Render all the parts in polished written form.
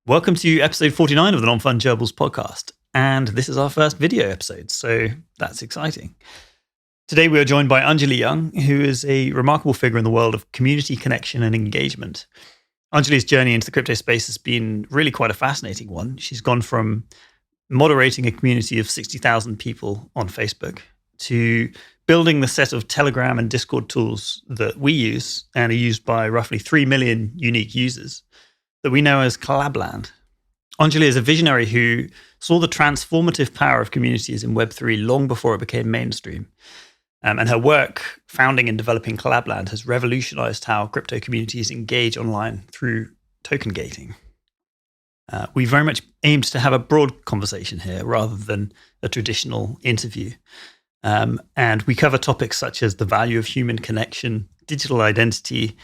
Welcome to episode 49 of the Non-Fungibles podcast. And this is our first video episode, so that's exciting. Today we are joined by Anjali Young, who is a remarkable figure in the world of community connection and engagement. Anjali's journey into the crypto space has been really quite a fascinating one. She's gone from moderating a community of 60,000 people on Facebook to building the set of Telegram and Discord tools that we use and are used by roughly 3 million unique users that we know as Collabland. Anjali is a visionary who saw the transformative power of communities in Web3 long before it became mainstream. And her work founding and developing Collabland has revolutionized how crypto communities engage online through token gating. We very much aimed to have a broad conversation here rather than a traditional interview. And we cover topics such as the value of human connection, digital identity,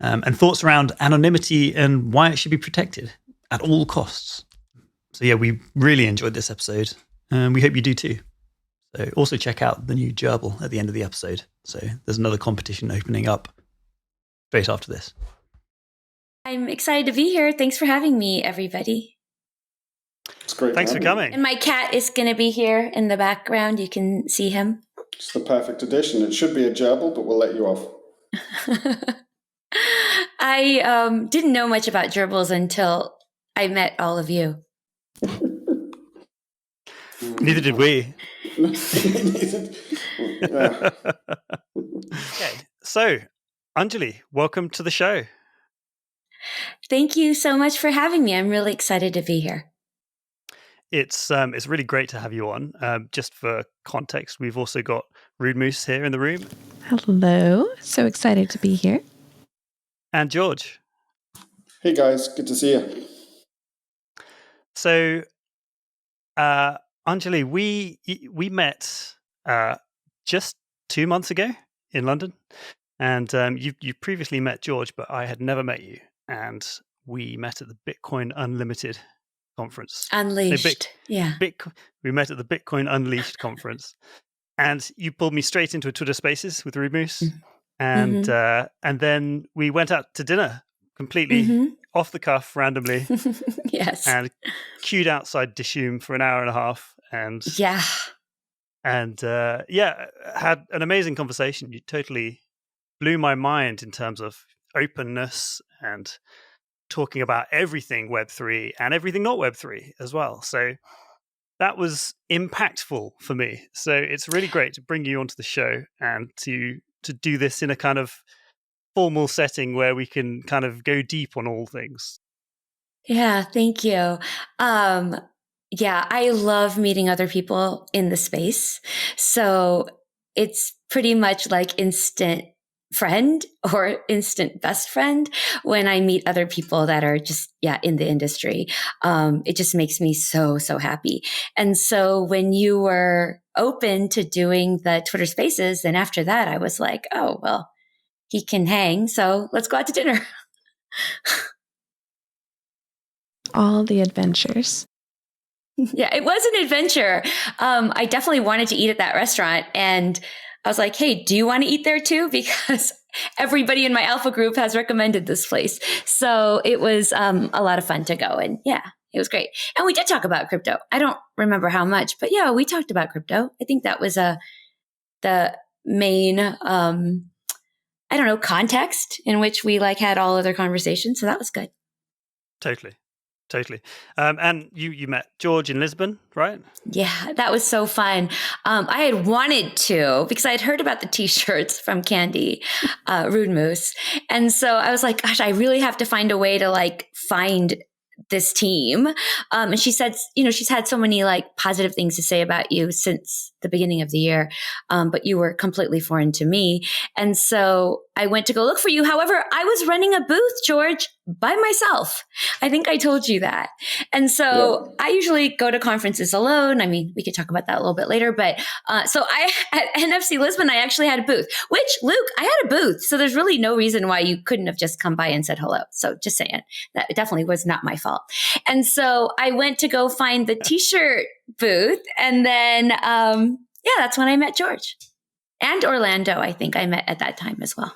and thoughts around anonymity and why it should be protected at all costs. So yeah, we really enjoyed this episode, and we hope you do too. So also check out the new gerbil at the end of the episode. So there's another competition opening up straight after this. I'm excited to be here. Thanks for having me, everybody. It's great. Thanks for coming. And my cat is going to be here in the background. You can see him. It's the perfect addition. It should be a gerbil, but we'll let you off. I didn't know much about gerbils until I met all of you. Neither did we. Yeah. Okay, so Anjali, welcome to the show. Thank you so much for having me. I'm really excited to be here. It's really great to have you on. Just for context, we've also got Rude Moose here in the room. Hello. So excited to be here. And George. Hey guys, good to see you. So, Anjali, we met just 2 months ago in London, and you previously met George, but I had never met you, and we met at the Bitcoin Unlimited conference. Unleashed, yeah. We met at the Bitcoin Unleashed conference, and you pulled me straight into a Twitter Spaces with Rude Moose, and then we went out to dinner completely off the cuff, randomly. Yes. And queued outside Dishoom for an hour and a half, and had an amazing conversation. You totally blew my mind in terms of openness and talking about everything Web3 and everything not Web3 as well. So that was impactful for me. So it's really great to bring you onto the show and to do this in a kind of formal setting where we can kind of go deep on all things. Yeah, thank you. Yeah, I love meeting other people in the space. So it's pretty much like instant friend or instant best friend when I meet other people that are just, in the industry. It just makes me so, so happy. And so when you were open to doing the Twitter Spaces, then after that, I was like, oh, well, he can hang. So let's go out to dinner. All the adventures. Yeah, it was an adventure. I definitely wanted to eat at that restaurant. And I was like, hey, do you want to eat there too? Because everybody in my alpha group has recommended this place. So it was a lot of fun to go. And yeah, it was great. And we did talk about crypto. I don't remember how much, but yeah, we talked about crypto. I think that was the main, context in which we had all other conversations. So that was good. Totally. And you met George in Lisbon, right? Yeah, that was so fun. I had wanted to because I had heard about the t-shirts from Candy, Rude Moose. And so I was like, gosh, I really have to find a way to find this team. And she said, she's had so many positive things to say about you since the beginning of the year. But you were completely foreign to me. And so I went to go look for you. However, I was running a booth, George, by myself. I think I told you that. And so I usually go to conferences alone. I mean, we could talk about that a little bit later, but, so at NFC Lisbon, I actually had a booth, which Luke, I had a booth. So there's really no reason why you couldn't have just come by and said hello. So just saying that definitely was not my fault. And so I went to go find the t-shirt booth. And then, that's when I met George and Orlando. I think I met at that time as well.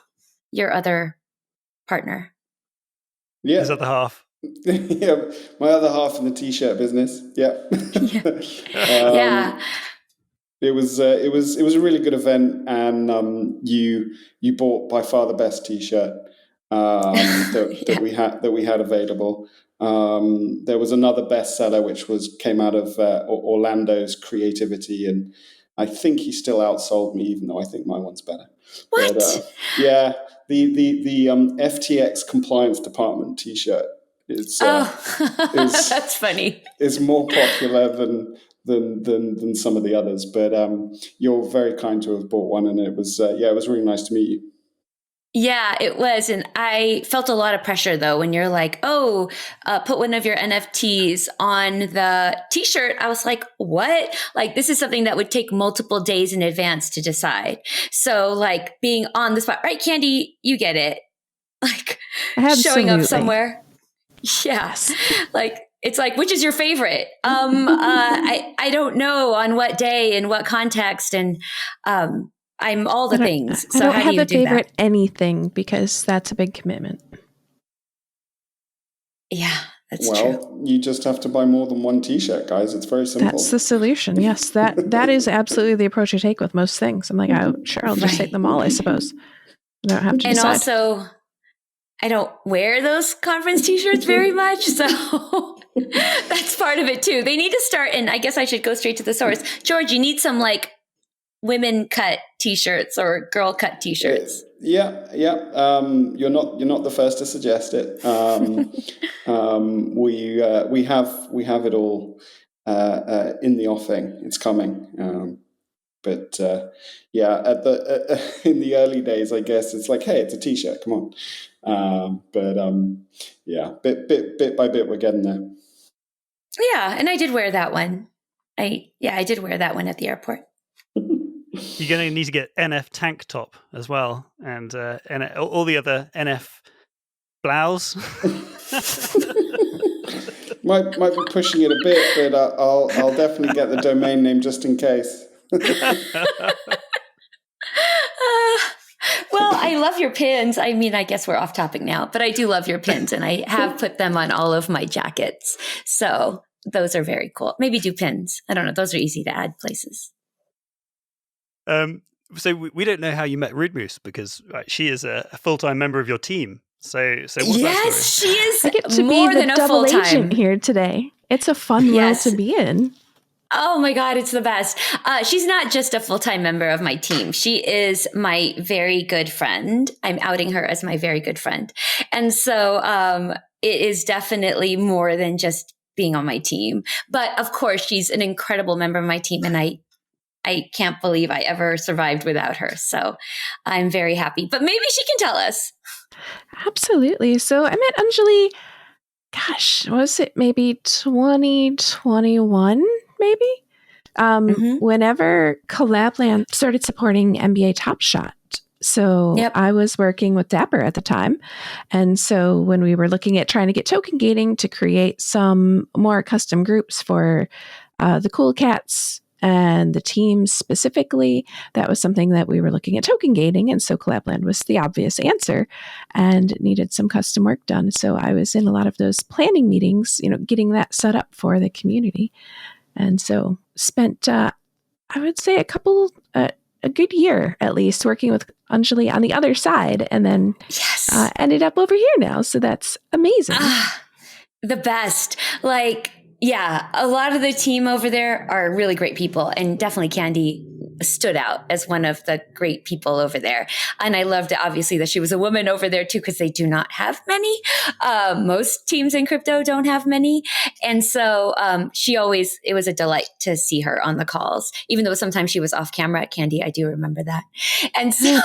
Your other partner. Yeah. Is that the half? Yeah, my other half in the t-shirt business. Yeah. Yeah. It was a really good event, and you bought by far the best t-shirt that we had available. There was another bestseller which came out of Orlando's creativity, and I think he still outsold me, even though I think my one's better. What? But yeah, the FTX compliance department t-shirt is that's funny. is more popular than some of the others. But you're very kind to have bought one, and it was it was really nice to meet you. Yeah, it was. And I felt a lot of pressure though, when you're like, put one of your NFTs on the t-shirt. I was like, what? Like, this is something that would take multiple days in advance to decide. So like being on the spot, right? Candy, you get it. Like showing up somewhere. Yeah. Like, it's like, which is your favorite? I don't know on what day and what context. And, I'm all the things. So I don't how have do you a do favorite that? anything because that's a big commitment. Yeah, that's Well, true. you just have to buy more than one t-shirt, guys. It's very simple. That's the solution. Yes, that is absolutely the approach I take with most things. I'm like, sure, I'll just take them all, I suppose. I don't have to decide. And also, I don't wear those conference t-shirts very much. So that's part of it too. They need to start, and I guess I should go straight to the source. George, you need some like women cut t-shirts or girl cut t-shirts. Yeah. You're not the first to suggest it. We have it all in the offing. It's coming. But in the early days, I guess it's like, hey, it's a t-shirt. Come on. Bit by bit, we're getting there. Yeah, and I did wear that one. I did wear that one at the airport. You're going to need to get NF tank top as well, and all the other NF blouse. might be pushing it a bit, but I'll definitely get the domain name just in case. Well, I love your pins. I mean, I guess we're off topic now, but I do love your pins, and I have put them on all of my jackets. So those are very cool. Maybe do pins. I don't know. Those are easy to add places. So we don't know how you met Rude Moose, because she is a full-time member of your team. So what's that story? Yes, she is. I get to more be the than a double full-time agent here today. It's a fun role to be in. Oh my God, it's the best. She's not just a full-time member of my team. She is my very good friend. I'm outing her as my very good friend. And so it is definitely more than just being on my team. But of course, she's an incredible member of my team, and I can't believe I ever survived without her. So I'm very happy. But maybe she can tell us. Absolutely. So I met Anjali, gosh, was it maybe 2021, maybe? Whenever Collab.Land started supporting NBA Top Shot. So I was working with Dapper at the time. And so when we were looking at trying to get token gating to create some more custom groups for the cool cats and the teams specifically, that was something that we were looking at token gating. And so Collabland was the obvious answer and needed some custom work done. So I was in a lot of those planning meetings, getting that set up for the community. And so spent, I would say a good year at least working with Anjali on the other side, and then ended up over here now. So that's amazing. The best. A lot of the team over there are really great people, and definitely Candy stood out as one of the great people over there. And I loved it, obviously, that she was a woman over there too, because they do not have many. Most teams in crypto don't have many. And so it was a delight to see her on the calls, even though sometimes she was off camera at Candy. I do remember that. And so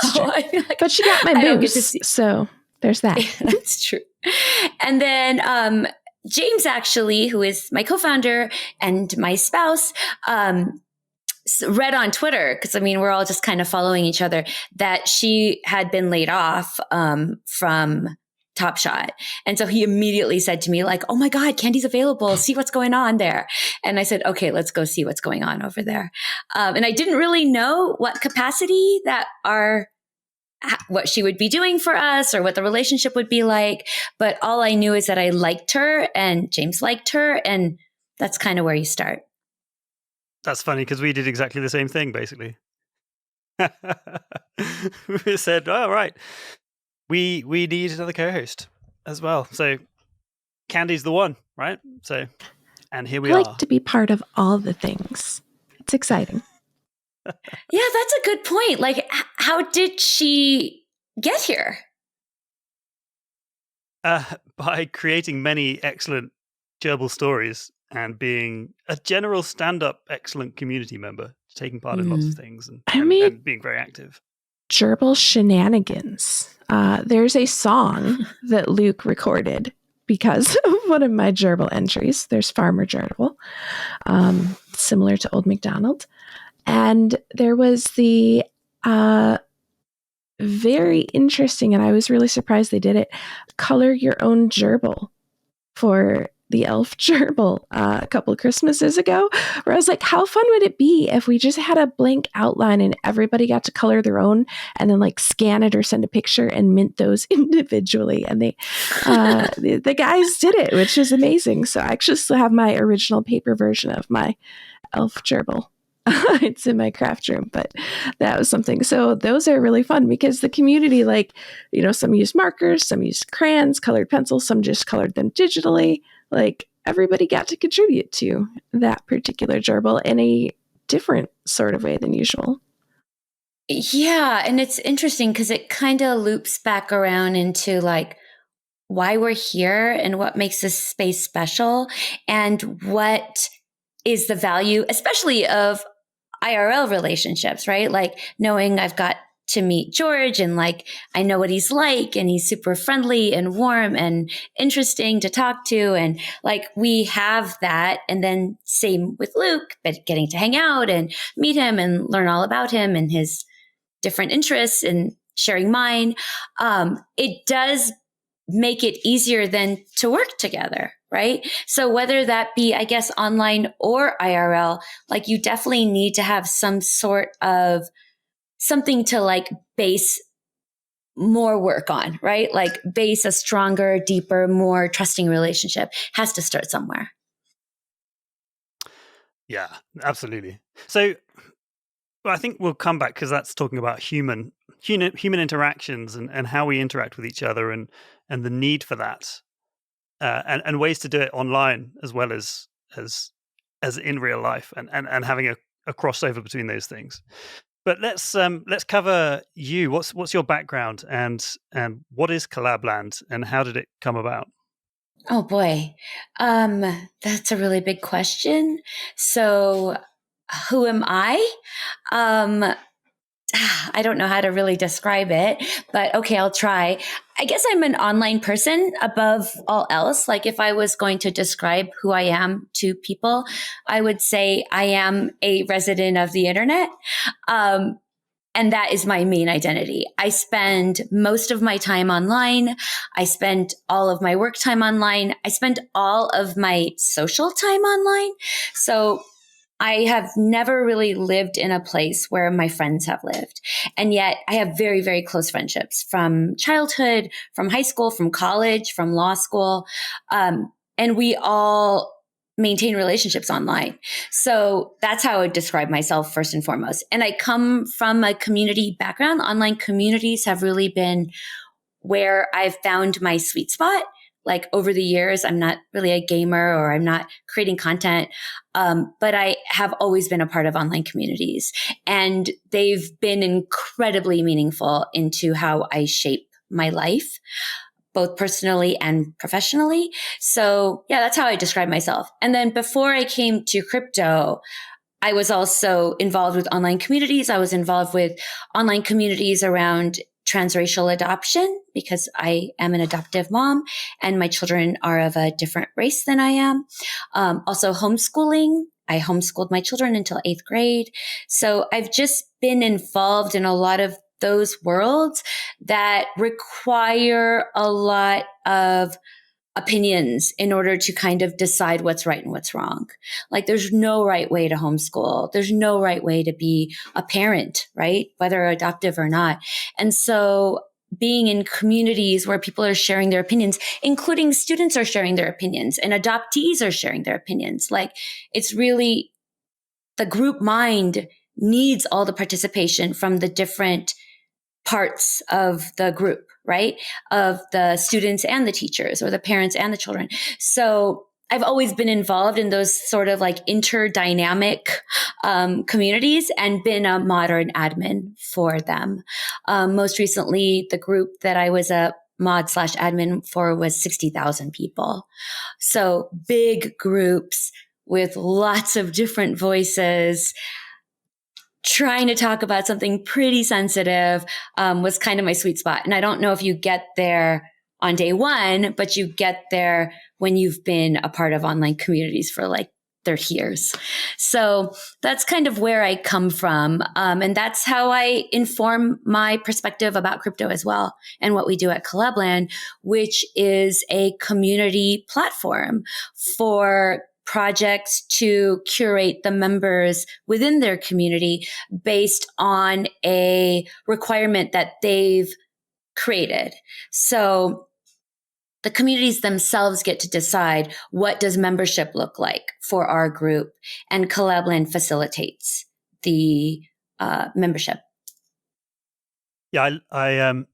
but she got my boost. So there's that. That's true. And then, James, actually, who is my co-founder and my spouse, read on Twitter, because we're all just kind of following each other, that she had been laid off from Top Shot. And so he immediately said to me, oh my God, Candy's available. See what's going on there. And I said, okay, let's go see what's going on over there. And I didn't really know what capacity that our what she would be doing for us or what the relationship would be like. But all I knew is that I liked her and James liked her. And that's kind of where you start. That's funny because we did exactly the same thing, basically. We said, "Oh, right, we need another co-host as well." So Candy's the one, right? So, and here we are. I like to be part of all the things. It's exciting. Yeah, that's a good point. Like, how did she get here? By creating many excellent gerbil stories and being a general stand-up excellent community member, taking part in lots of things and being very active. Gerbil shenanigans. There's a song that Luke recorded because of one of my gerbil entries. There's Farmer Gerbil, similar to Old MacDonald. And there was the very interesting, and I was really surprised they did it, color your own gerbil for the elf gerbil a couple of Christmases ago, where I was like, how fun would it be if we just had a blank outline and everybody got to color their own and then like scan it or send a picture and mint those individually. And they the guys did it, which is amazing. So I actually still have my original paper version of my elf gerbil. It's in my craft room, but that was something. So those are really fun because the community, like, you know, some use markers, some use crayons, colored pencils, some just colored them digitally. Like, everybody got to contribute to that particular gerbil in a different sort of way than usual. Yeah. And it's interesting because it kind of loops back around into like why we're here and what makes this space special and what is the value, especially of IRL relationships, right? Like knowing I've got to meet George and like, I know what he's like and he's super friendly and warm and interesting to talk to. And like, we have that. And then same with Luke, but getting to hang out and meet him and learn all about him and his different interests and sharing mine. It does make it easier then to work together, right? So whether that be, I guess, online or IRL, like you definitely need to have some sort of something to like base more work on, right? Like base a stronger, deeper, more trusting relationship has to start somewhere. Yeah, absolutely. So I think we'll come back because that's talking about human interactions and how we interact with each other and the need for that and ways to do it online as well as in real life and having a crossover between those things. But let's cover you. What's your background and what is Collab.Land and how did it come about? Oh boy, that's a really big question. So, who am I? I don't know how to really describe it, but okay, I'll try. I guess I'm an online person above all else. Like if I was going to describe who I am to people, I would say I am a resident of the internet. And that is my main identity. I spend most of my time online. I spend all of my work time online. I spend all of my social time online. So I have never really lived in a place where my friends have lived. And yet I have very, very close friendships from childhood, from high school, from college, from law school. And we all maintain relationships online. So that's how I would describe myself first and foremost. And I come from a community background. Online communities have really been where I've found my sweet spot. Like over the years, I'm not really a gamer or I'm not creating content. But I have always been a part of online communities and they've been incredibly meaningful into how I shape my life, both personally and professionally. So yeah, that's how I describe myself. And then before I came to crypto, I was also involved with online communities. I was involved with online communities around transracial adoption because I am an adoptive mom and my children are of a different race than I am. Also homeschooling. I homeschooled my children until 8th grade. So I've just been involved in a lot of those worlds that require a lot of opinions in order to kind of decide what's right and what's wrong. Like there's no right way to homeschool. There's no right way to be a parent, right? Whether adoptive or not. And so being in communities where people are sharing their opinions, including students are sharing their opinions and adoptees are sharing their opinions. Like it's really the group mind needs all the participation from the different parts of the group, right? Of the students and the teachers or the parents and the children. So I've always been involved in those sort of like interdynamic communities and been a modern admin for them. Most recently, the group that I was a mod/admin for was 60,000 people. So big groups with lots of different voices, trying to talk about something pretty sensitive was kind of my sweet spot. And I don't know if you get there on day one, but you get there when you've been a part of online communities for like 30 years. So that's kind of where I come from. And that's how I inform my perspective about crypto as well and what we do at Collabland, which is a community platform for projects to curate the members within their community based on a requirement that they've created. So the communities themselves get to decide what does membership look like for our group, and Collabland facilitates the membership. Yeah, I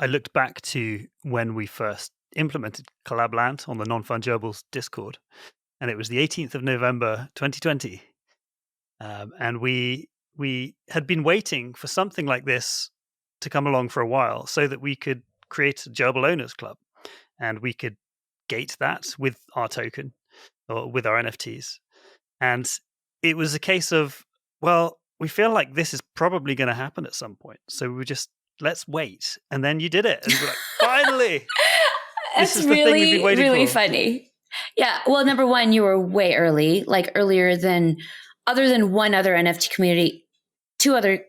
looked back to when we first implemented Collabland on the Non-Fungibles Discord, and it was the 18th of November, 2020. And we had been waiting for something like this to come along for a while so that we could create a Gerbil Owners Club and we could gate that with our token or with our NFTs. And it was a case of, well, we feel like this is probably going to happen at some point. So we were just, let's wait. And then you did it. And we're like, finally! This is really, the thing we've been waiting really for. Funny. Yeah. Well, number one, you were way early, like earlier than, other than one other NFT community, two other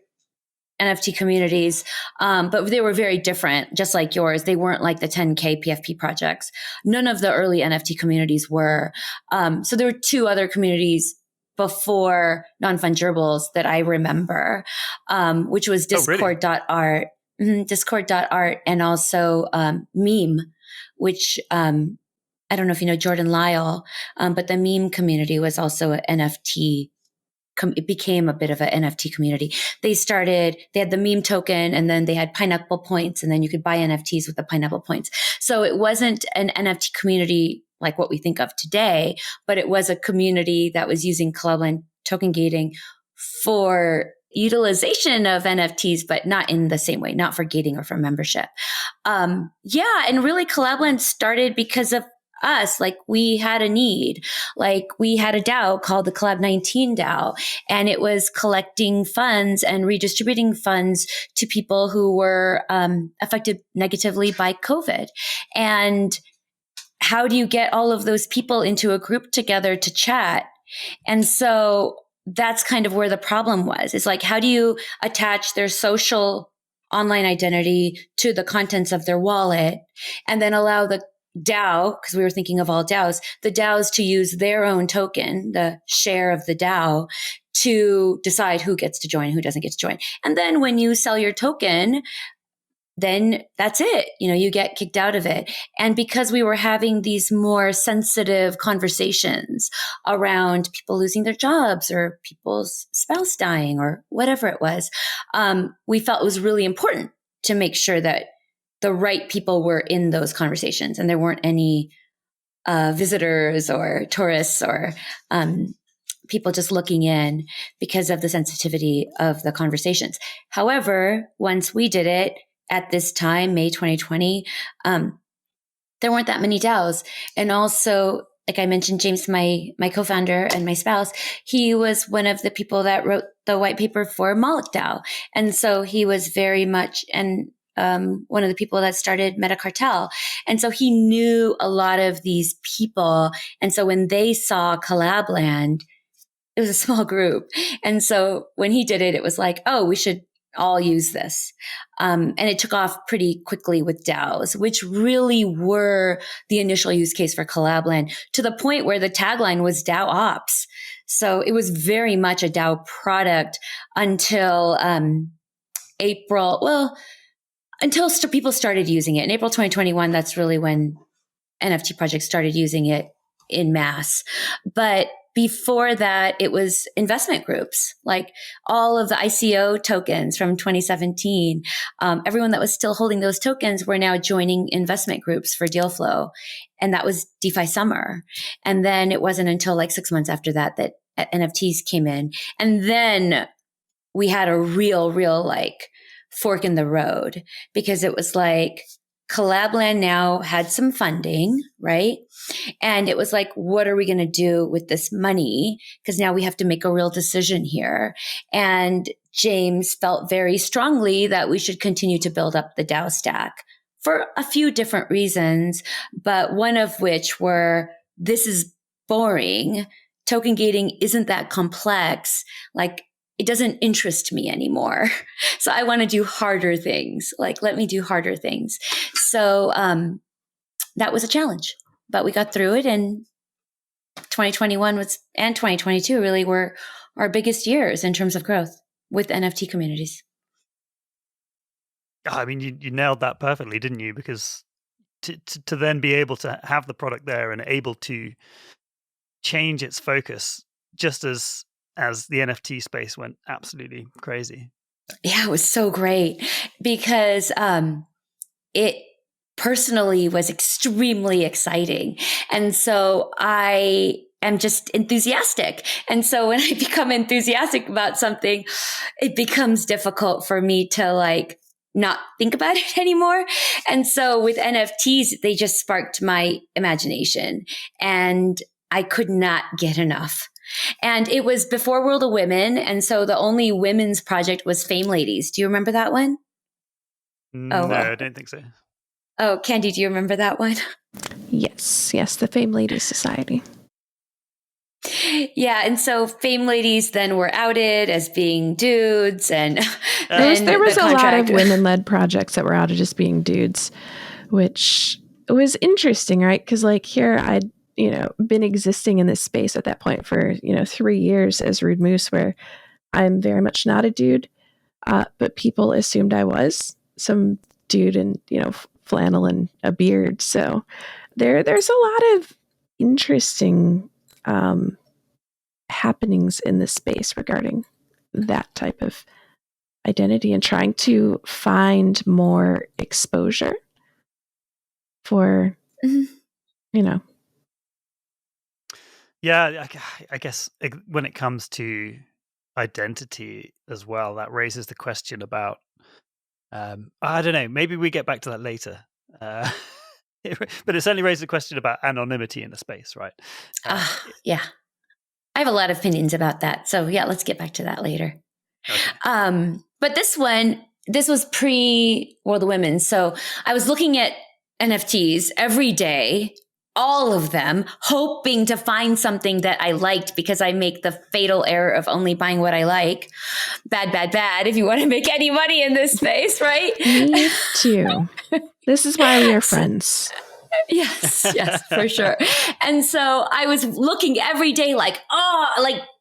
NFT communities, but they were very different, just like yours. They weren't like the 10K PFP projects. None of the early NFT communities were. So there were two other communities before Non-Fungibles that I remember, which was Discord.art, Discord.art, and also Meme, which I don't know if you know Jordan Lyle, but the meme community was also an NFT. It became a bit of an NFT community. They had the meme token, and then they had pineapple points, and then you could buy NFTs with the pineapple points. So it wasn't an NFT community like what we think of today, but it was a community that was using Collabland token gating for utilization of NFTs, but not in the same way, not for gating or for membership. And really Collabland started because of us. Like we had a need, like we had a DAO called the Collab-19 DAO, and it was collecting funds and redistributing funds to people who were affected negatively by COVID. And how do you get all of those people into a group together to chat? And so that's kind of where the problem was. It's like, how do you attach their social online identity to the contents of their wallet and then allow the DAO, because we were thinking of all DAOs, the DAOs to use their own token, the share of the DAO, to decide who gets to join, who doesn't get to join. And then when you sell your token, then that's it. You get kicked out of it. And because we were having these more sensitive conversations around people losing their jobs or people's spouse dying or whatever it was, we felt it was really important to make sure that the right people were in those conversations and there weren't any visitors or tourists or people just looking in because of the sensitivity of the conversations. However, once we did it at this time, May 2020, there weren't that many DAOs. And also, like I mentioned, James, my co-founder and my spouse, he was one of the people that wrote the white paper for Moloch DAO. And so he was very much one of the people that started Metacartel. And so he knew a lot of these people. And so when they saw Collabland, it was a small group. And so when he did it, it was like, oh, we should all use this. And it took off pretty quickly with DAOs, which really were the initial use case for Collabland, to the point where the tagline was DAO Ops. So it was very much a DAO product until until people started using it. In April 2021, that's really when NFT projects started using it in mass. But before that, it was investment groups, like all of the ICO tokens from 2017. Everyone that was still holding those tokens were now joining investment groups for deal flow. And that was DeFi summer. And then it wasn't until like 6 months after that that NFTs came in. And then we had a real like fork in the road, because it was like Collabland now had some funding, right? And it was like, what are we going to do with this money? Because now we have to make a real decision here. And James felt very strongly that we should continue to build up the DAO stack for a few different reasons, but one of which were, this is boring. Token gating isn't that complex. Like, it doesn't interest me anymore. So I want to do harder things. Like, let me do harder things. So that was a challenge, but we got through it. And 2021 and 2022 really were our biggest years in terms of growth with NFT communities. I mean, you nailed that perfectly, didn't you? Because to then be able to have the product there and able to change its focus just as the NFT space went absolutely crazy. Yeah, it was so great, because it personally was extremely exciting. And so I am just enthusiastic. And so when I become enthusiastic about something, it becomes difficult for me to like not think about it anymore. And so with NFTs, they just sparked my imagination, and I could not get enough. And it was before World of Women. And so the only women's project was Fame Ladies. Do you remember that one? No, I don't think so. Oh, Candy, do you remember that one? Yes, the Fame Ladies Society. Yeah, and so Fame Ladies then were outed as being dudes, and there was a lot of women-led projects that were outed as being dudes, which was interesting, right? Because like here, I'd been existing in this space at that point for 3 years as Rude Moose, where I'm very much not a dude, but people assumed I was some dude in flannel and a beard. So there's a lot of interesting happenings in this space regarding that type of identity, and trying to find more exposure for Yeah, I guess when it comes to identity as well, that raises the question about, I don't know, maybe we get back to that later. But it certainly raises the question about anonymity in the space, right? Yeah. I have a lot of opinions about that. So yeah, let's get back to that later. Okay. But this was pre World of Women. So I was looking at NFTs every day, all of them, hoping to find something that I liked, because I make the fatal error of only buying what I like. Bad, if you want to make any money in this space, right? Me too. This is why we are friends. Yes, for sure. And so I was looking every day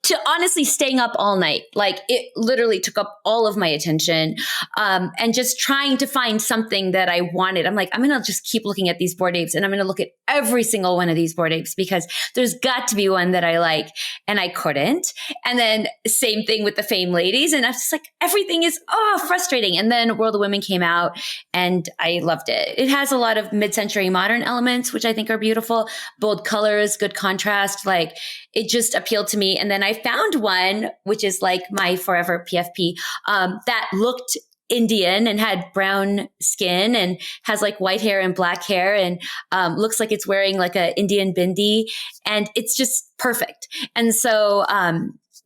to honestly staying up all night. Like, it literally took up all of my attention, and just trying to find something that I wanted. I'm like, I'm going to just keep looking at these Bored Apes, and I'm going to look at every single one of these Bored Apes, because there's got to be one that I like, and I couldn't. And then same thing with the Fame Ladies. And I was just like, everything is frustrating. And then World of Women came out, and I loved it. It has a lot of mid-century modern elements, which I think are beautiful. Bold colors, good contrast. Like, it just appealed to me. And then I found one, which is like my forever PFP, that looked Indian and had brown skin and has like white hair and black hair, and looks like it's wearing like a Indian bindi, and it's just perfect. And so,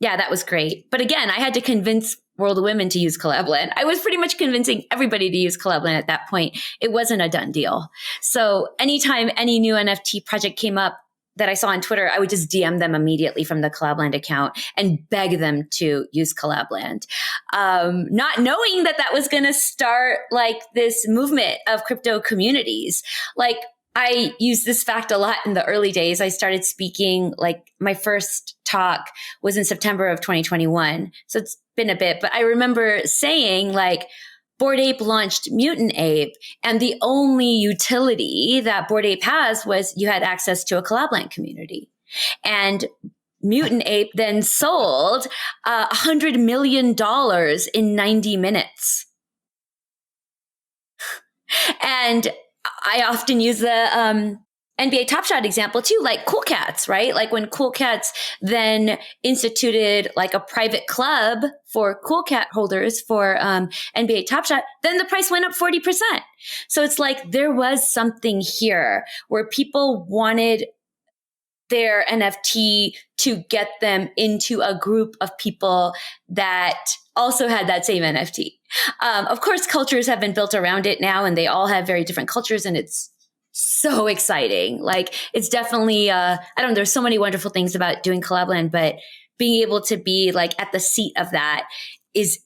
that was great. But again, I had to convince World of Women to use Collabland. I was pretty much convincing everybody to use Collabland at that point. It wasn't a done deal. So anytime any new NFT project came up, that I saw on Twitter, I would just DM them immediately from the Collabland account and beg them to use Collabland. Not knowing that was going to start like this movement of crypto communities. Like, I used this fact a lot in the early days. I started speaking, like my first talk was in September of 2021. So it's been a bit, but I remember saying like, Bored Ape launched Mutant Ape, and the only utility that Bored Ape has was you had access to a Collabland community. And Mutant Ape then sold $100 million in 90 minutes. And I often use the NBA Top Shot example too, like Cool Cats, right? Like when Cool Cats then instituted like a private club for Cool Cat holders for NBA Top Shot, then the price went up 40%. So it's like there was something here where people wanted their NFT to get them into a group of people that also had that same NFT. Of course, cultures have been built around it now, and they all have very different cultures, and it's so exciting. Like, it's definitely, I don't know, there's so many wonderful things about doing Collabland, but being able to be like at the seat of that is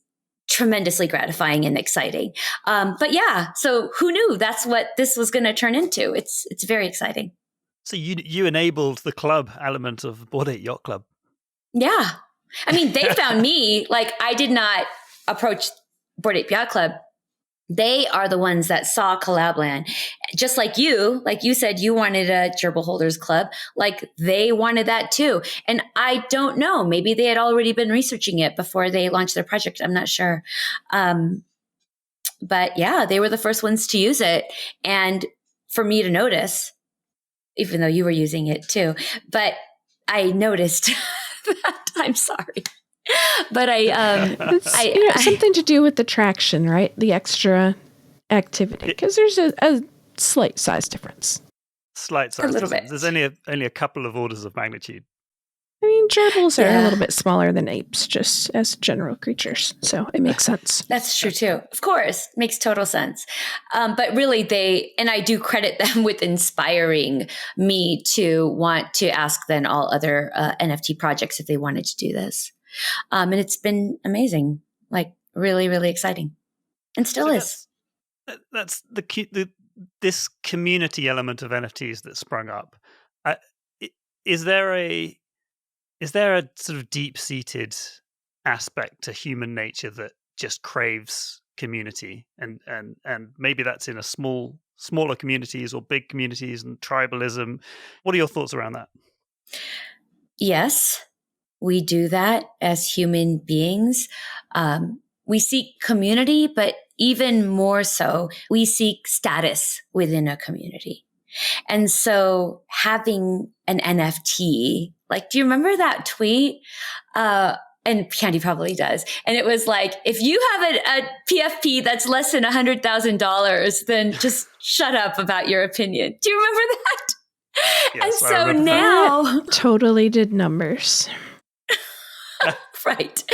tremendously gratifying and exciting. But yeah, so who knew that's what this was going to turn into? It's very exciting. So you enabled the club element of Bored Ape Yacht Club. Yeah. I mean, they found me. Like, I did not approach Bored Ape Yacht Club. They are the ones that saw Collabland. Just like you said, you wanted a Gerbil Holders Club. Like, they wanted that too. And I don't know, maybe they had already been researching it before they launched their project. I'm not sure. But yeah, they were the first ones to use it. And for me to notice, even though you were using it too, but I noticed that. I'm sorry. But it's something to do with the traction, right? The extra activity, because there's a slight size difference. Slight size a little difference. bit. There's only a couple of orders of magnitude. I mean, gerbils are a little bit smaller than apes, just as general creatures, so it makes sense. That's true too. Of course, makes total sense. But really, and I do credit them with inspiring me to want to ask then all other NFT projects if they wanted to do this. And it's been amazing, like really, really exciting, and still is. That's this community element of NFTs that sprung up. Is there a sort of deep-seated aspect to human nature that just craves community, and maybe that's in smaller communities or big communities and tribalism? What are your thoughts around that? Yes. We do that as human beings. We seek community, but even more so, we seek status within a community. And so having an NFT, like, do you remember that tweet? And Candy probably does. And it was like, if you have a PFP that's less than $100,000, then just shut up about your opinion. Do you remember that? Yes, and so now totally did numbers. Right.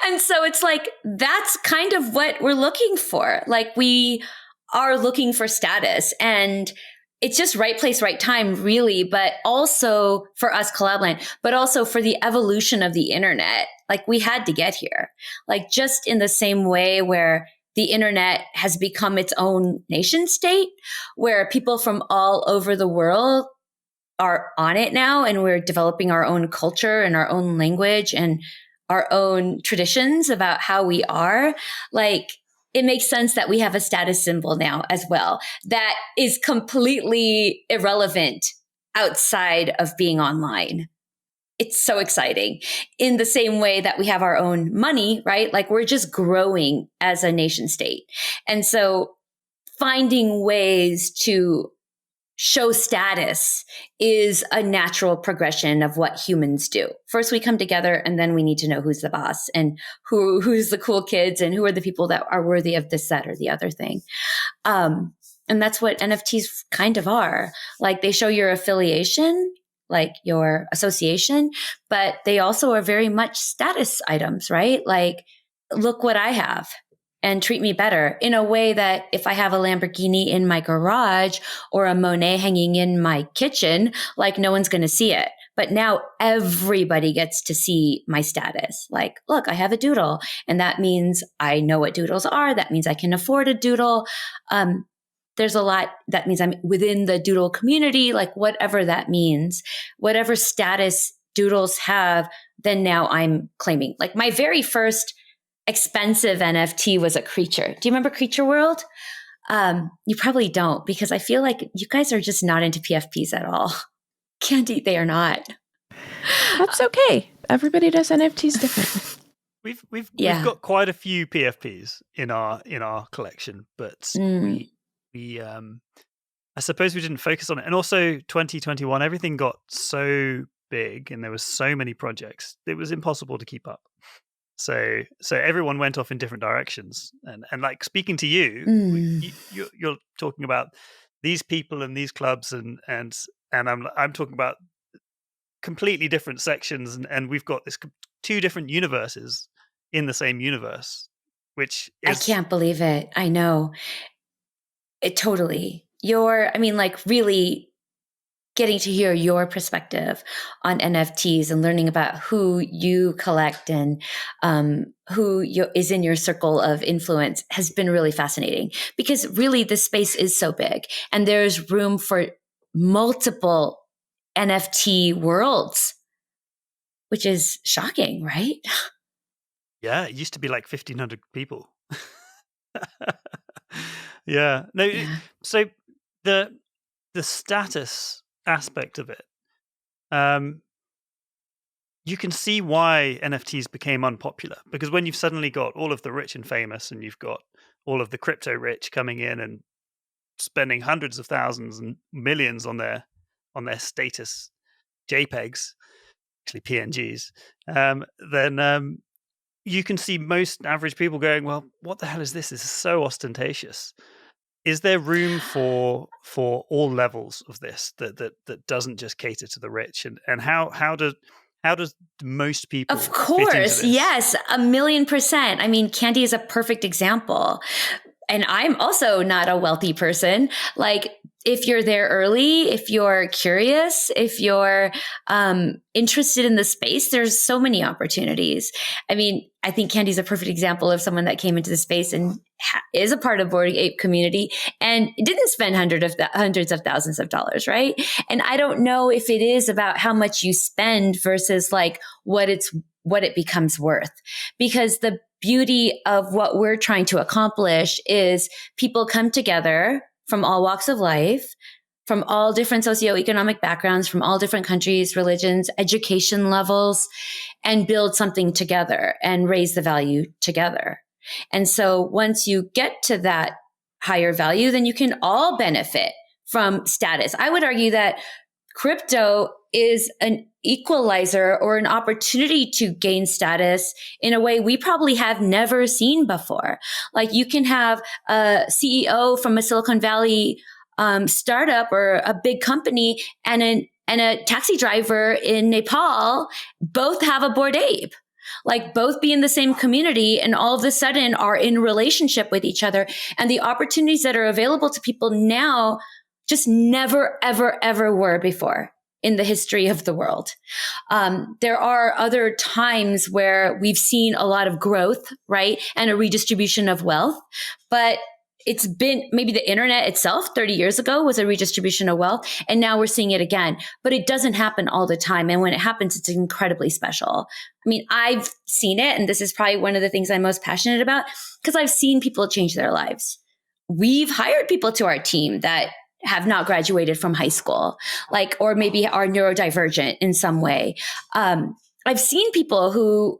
And so it's like, that's kind of what we're looking for. Like, we are looking for status, and it's just right place, right time, really. But also for us, Collabland, but also for the evolution of the internet. Like, we had to get here, like, just in the same way where the internet has become its own nation state, where people from all over the world are on it now, and we're developing our own culture and our own language and our own traditions about how we are. Like, it makes sense that we have a status symbol now as well that is completely irrelevant outside of being online. It's so exciting. In the same way that we have our own money, right? Like, we're just growing as a nation state. And so finding ways to show status is a natural progression of what humans do. First, we come together, and then we need to know who's the boss and who's the cool kids and who are the people that are worthy of this, that, or the other thing. And that's what NFTs kind of are. Like, they show your affiliation, like your association, but they also are very much status items, right? Like, look what I have. and treat me better in a way that if I have a Lamborghini in my garage or a Monet hanging in my kitchen, like no one's going to see it. But now everybody gets to see my status. Like, look, I have a doodle. And that means I know what doodles are. That means I can afford a doodle. There's a lot that means I'm within the doodle community, like whatever that means, whatever status doodles have, then now I'm claiming. Like my very first expensive NFT was a creature. Do you remember Creature World? You probably don't, because I feel like you guys are just not into PFPs at all. Candy, they are not. That's okay. Everybody does NFTs differently. We've got quite a few PFPs in our collection, but we I suppose we didn't focus on it. And also 2021, everything got so big and there was so many projects, it was impossible to keep up. So everyone went off in different directions. And like speaking to you're talking about these people and these clubs and I'm talking about completely different sections, and we've got this two different universes in the same universe, which is... I can't believe it. I know. It totally. Really getting to hear your perspective on NFTs and learning about who you collect and who is in your circle of influence has been really fascinating, because really the space is so big and there's room for multiple NFT worlds, which is shocking, right? Yeah, it used to be like 1,500 people. Yeah. No. Yeah. So the status aspect of it, you can see why NFTs became unpopular, because when you've suddenly got all of the rich and famous, and you've got all of the crypto rich coming in and spending hundreds of thousands and millions on their status JPEGs, actually PNGs, then you can see most average people going, well, what the hell is this? This is so ostentatious. Is there room for all levels of this that doesn't just cater to the rich? And how does most people? Of course, yes, 1,000,000%. I mean, Candy is a perfect example. And I'm also not a wealthy person. Like, if you're there early, if you're curious, if you're interested in the space, there's so many opportunities. I mean, I think Candy's a perfect example of someone that came into the space and is a part of Bored Ape community and didn't spend hundreds of thousands of dollars, right? And I don't know if it is about how much you spend versus like what it becomes worth, because the beauty of what we're trying to accomplish is people come together from all walks of life, from all different socioeconomic backgrounds, from all different countries, religions, education levels, and build something together and raise the value together. And so once you get to that higher value, then you can all benefit from status. I would argue that crypto is an equalizer or an opportunity to gain status in a way we probably have never seen before. Like, you can have a CEO from a Silicon Valley startup or a big company and a taxi driver in Nepal both have a Bored Ape. Like, both be in the same community and all of a sudden are in relationship with each other. And the opportunities that are available to people now just never, ever, ever were before in the history of the world. There are other times where we've seen a lot of growth, right? And a redistribution of wealth, but it's been maybe the internet itself 30 years ago was a redistribution of wealth. And now we're seeing it again, but it doesn't happen all the time. And when it happens, it's incredibly special. I mean, I've seen it, and this is probably one of the things I'm most passionate about, because I've seen people change their lives. We've hired people to our team that have not graduated from high school, like, or maybe are neurodivergent in some way. I've seen people who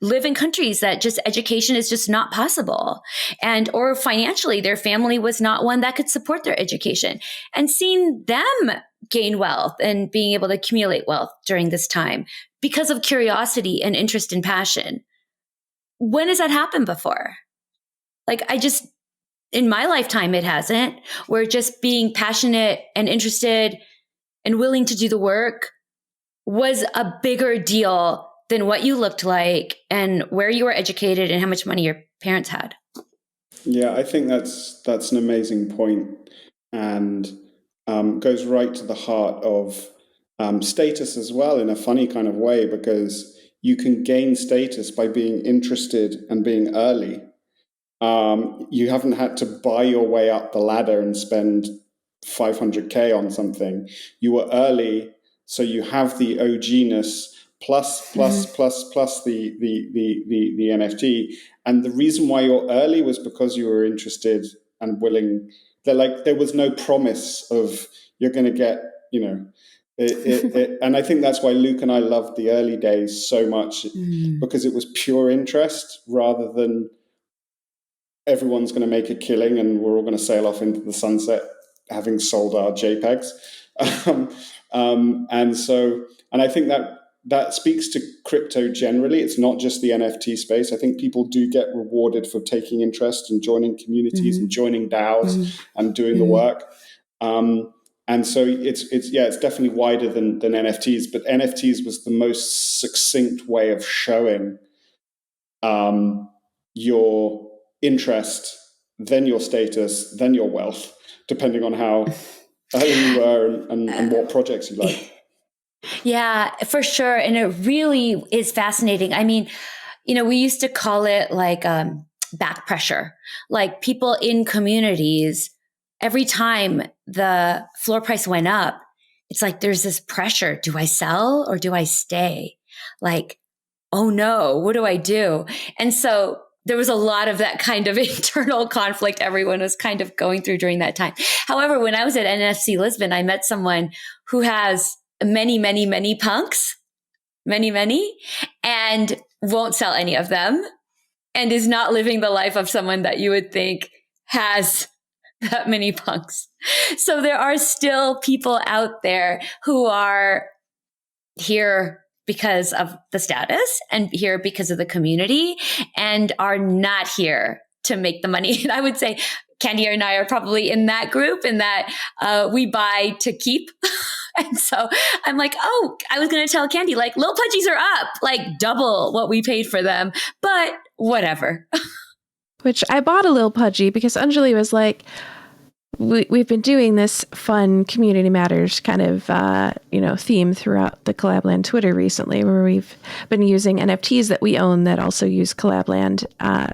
live in countries that just education is just not possible, and or financially their family was not one that could support their education, and seen them gain wealth and being able to accumulate wealth during this time because of curiosity and interest and passion. When has that happened before? Like, in my lifetime, it hasn't. Where just being passionate and interested and willing to do the work was a bigger deal than what you looked like and where you were educated and how much money your parents had. Yeah, I think that's an amazing point, and goes right to the heart of status as well, in a funny kind of way, because you can gain status by being interested and being early. You haven't had to buy your way up the ladder and spend 500K on something. You were early, so you have the OG-ness plus the NFT. And the reason why you're early was because you were interested and willing. There was no promise of you're going to get, and I think that's why Luke and I loved the early days so much, because it was pure interest rather than everyone's going to make a killing and we're all going to sail off into the sunset having sold our JPEGs. And I think that speaks to crypto generally. It's not just the NFT space. I think people do get rewarded for taking interest and joining communities and joining DAOs and doing the work. And so it's definitely wider than NFTs, but NFTs was the most succinct way of showing your interest, then your status, then your wealth, depending on how early you were and what projects you like. Yeah, for sure. And it really is fascinating. I mean, we used to call it like back pressure, like people in communities, every time the floor price went up, it's like there's this pressure. Do I sell or do I stay? Like, oh no, what do I do? And so there was a lot of that kind of internal conflict everyone was kind of going through during that time. However, when I was at NFC Lisbon, I met someone who has many, many, many punks, many, and won't sell any of them and is not living the life of someone that you would think has that many punks. So there are still people out there who are here because of the status and here because of the community and are not here to make the money. And I would say Candy and I are probably in that group, in that we buy to keep. And so I'm like, oh, I was going to tell Candy, like, Lil Pudgies are up, like double what we paid for them, but whatever. Which I bought a Lil Pudgy because Anjali was like, we've been doing this fun community matters kind of, theme throughout the Collabland Twitter recently, where we've been using NFTs that we own that also use Collabland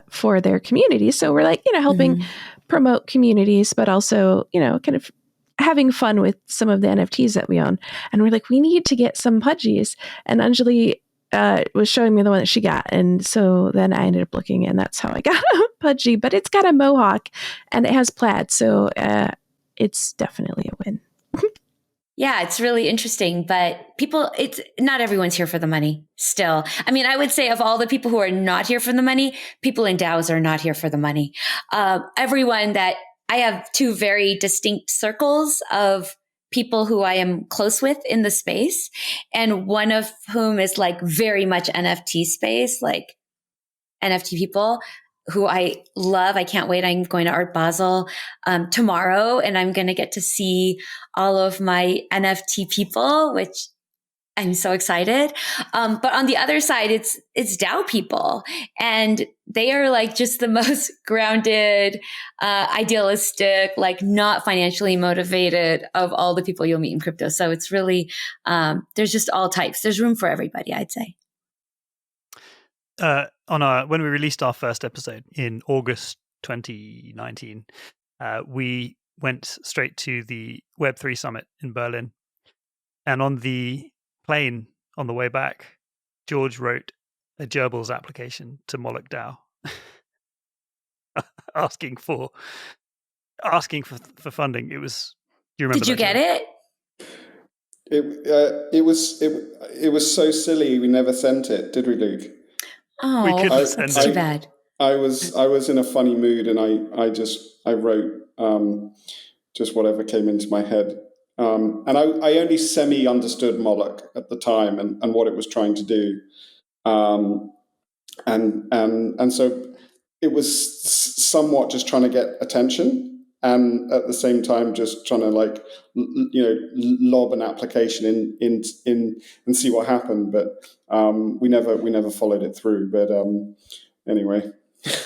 for their community. So we're like, helping promote communities, but also, kind of having fun with some of the NFTs that we own. And we're like, we need to get some Pudgies. And Anjali was showing me the one that she got. And so then I ended up looking, and that's how I got a Pudgy. But it's got a mohawk and it has plaid. So it's definitely a win. Yeah, it's really interesting, but it's not everyone's here for the money still. I mean, I would say of all the people who are not here for the money, people in DAOs are not here for the money. Everyone that I have two very distinct circles of people who I am close with in the space, and one of whom is like very much NFT space, like NFT people who I love. I can't wait. I'm going to Art Basel tomorrow, and I'm going to get to see all of my NFT people, which I'm so excited. But on the other side, it's DAO people, and they are like just the most grounded, idealistic, like not financially motivated of all the people you'll meet in crypto. So it's really, there's just all types. There's room for everybody, I'd say. When we released our first episode in August 2019, we went straight to the Web3 summit in Berlin, and on the plane on the way back, George wrote a gerbils application to Moloch DAO, asking for funding. It was. Do you remember? Did you get it? It was so silly. We never sent it, did we, Luke? Oh, that's too bad. I was in a funny mood, and I wrote just whatever came into my head. And I only semi-understood Moloch at the time and what it was trying to do. And so it was somewhat just trying to get attention, and at the same time just trying to lob an application in and see what happened. But we never followed it through. But anyway.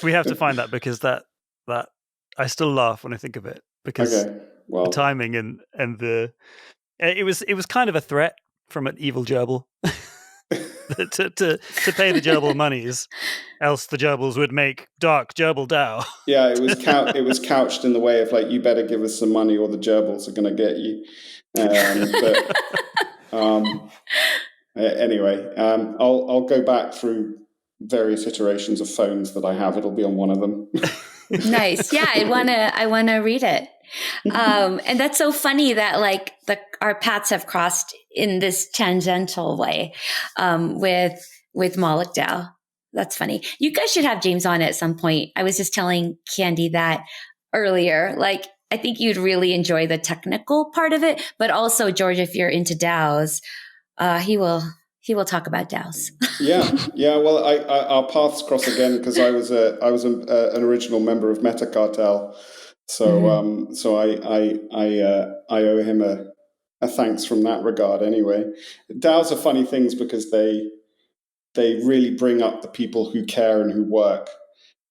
We have to find that, because that that I still laugh when I think of it, because the timing and it was kind of a threat from an evil gerbil to pay the gerbil monies, else the gerbils would make dark gerbil DAO. Yeah, it was couched in the way of like, you better give us some money or the gerbils are going to get you. Anyway, I'll go back through various iterations of phones that I have. It'll be on one of them. Nice. Yeah, I wanna read it. And that's so funny that like our paths have crossed in this tangential way with Moloch DAO. That's funny. You guys should have James on at some point. I was just telling Candy that earlier. Like, I think you'd really enjoy the technical part of it, but also, George, if you're into DAOs, he will talk about DAOs. Yeah. Well, our paths cross again because I was an original member of Meta Cartel, so so I owe him a thanks from that regard. Anyway, DAOs are funny things because they really bring up the people who care and who work,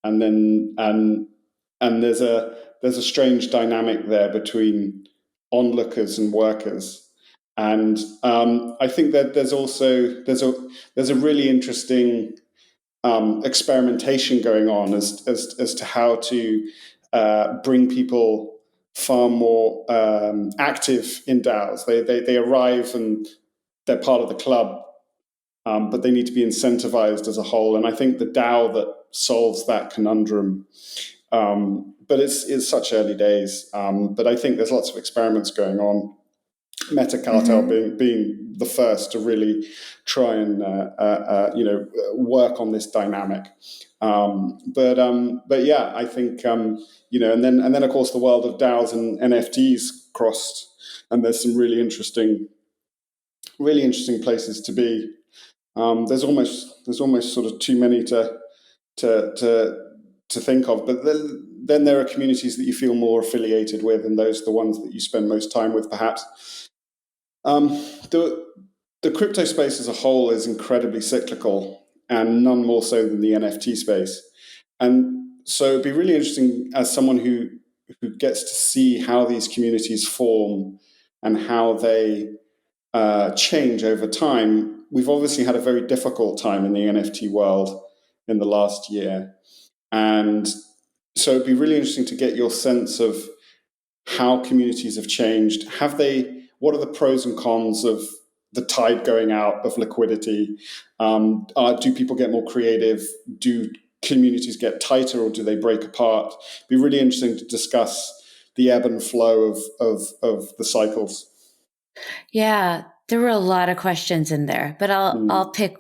and then and there's a strange dynamic there between onlookers and workers. And I think that there's a really interesting experimentation going on as to how to bring people far more active in DAOs. They arrive and they're part of the club, but they need to be incentivized as a whole. And I think the DAO that solves that conundrum. But it's such early days. But I think there's lots of experiments going on. Meta Cartel being the first to really try and work on this dynamic, but yeah, I think and then of course the world of DAOs and NFTs crossed, and there's some really interesting places to be. There's almost sort of too many to think of, but then there are communities that you feel more affiliated with, and those are the ones that you spend most time with, perhaps. The crypto space as a whole is incredibly cyclical, and none more so than the NFT space. And so it'd be really interesting, as someone who gets to see how these communities form and how they change over time. We've obviously had a very difficult time in the NFT world in the last year. And so it'd be really interesting to get your sense of how communities have changed. What are the pros and cons of the tide going out of liquidity? Do people get more creative? Do communities get tighter, or do they break apart? It'd be really interesting to discuss the ebb and flow of the cycles. Yeah, there were a lot of questions in there, but I'll pick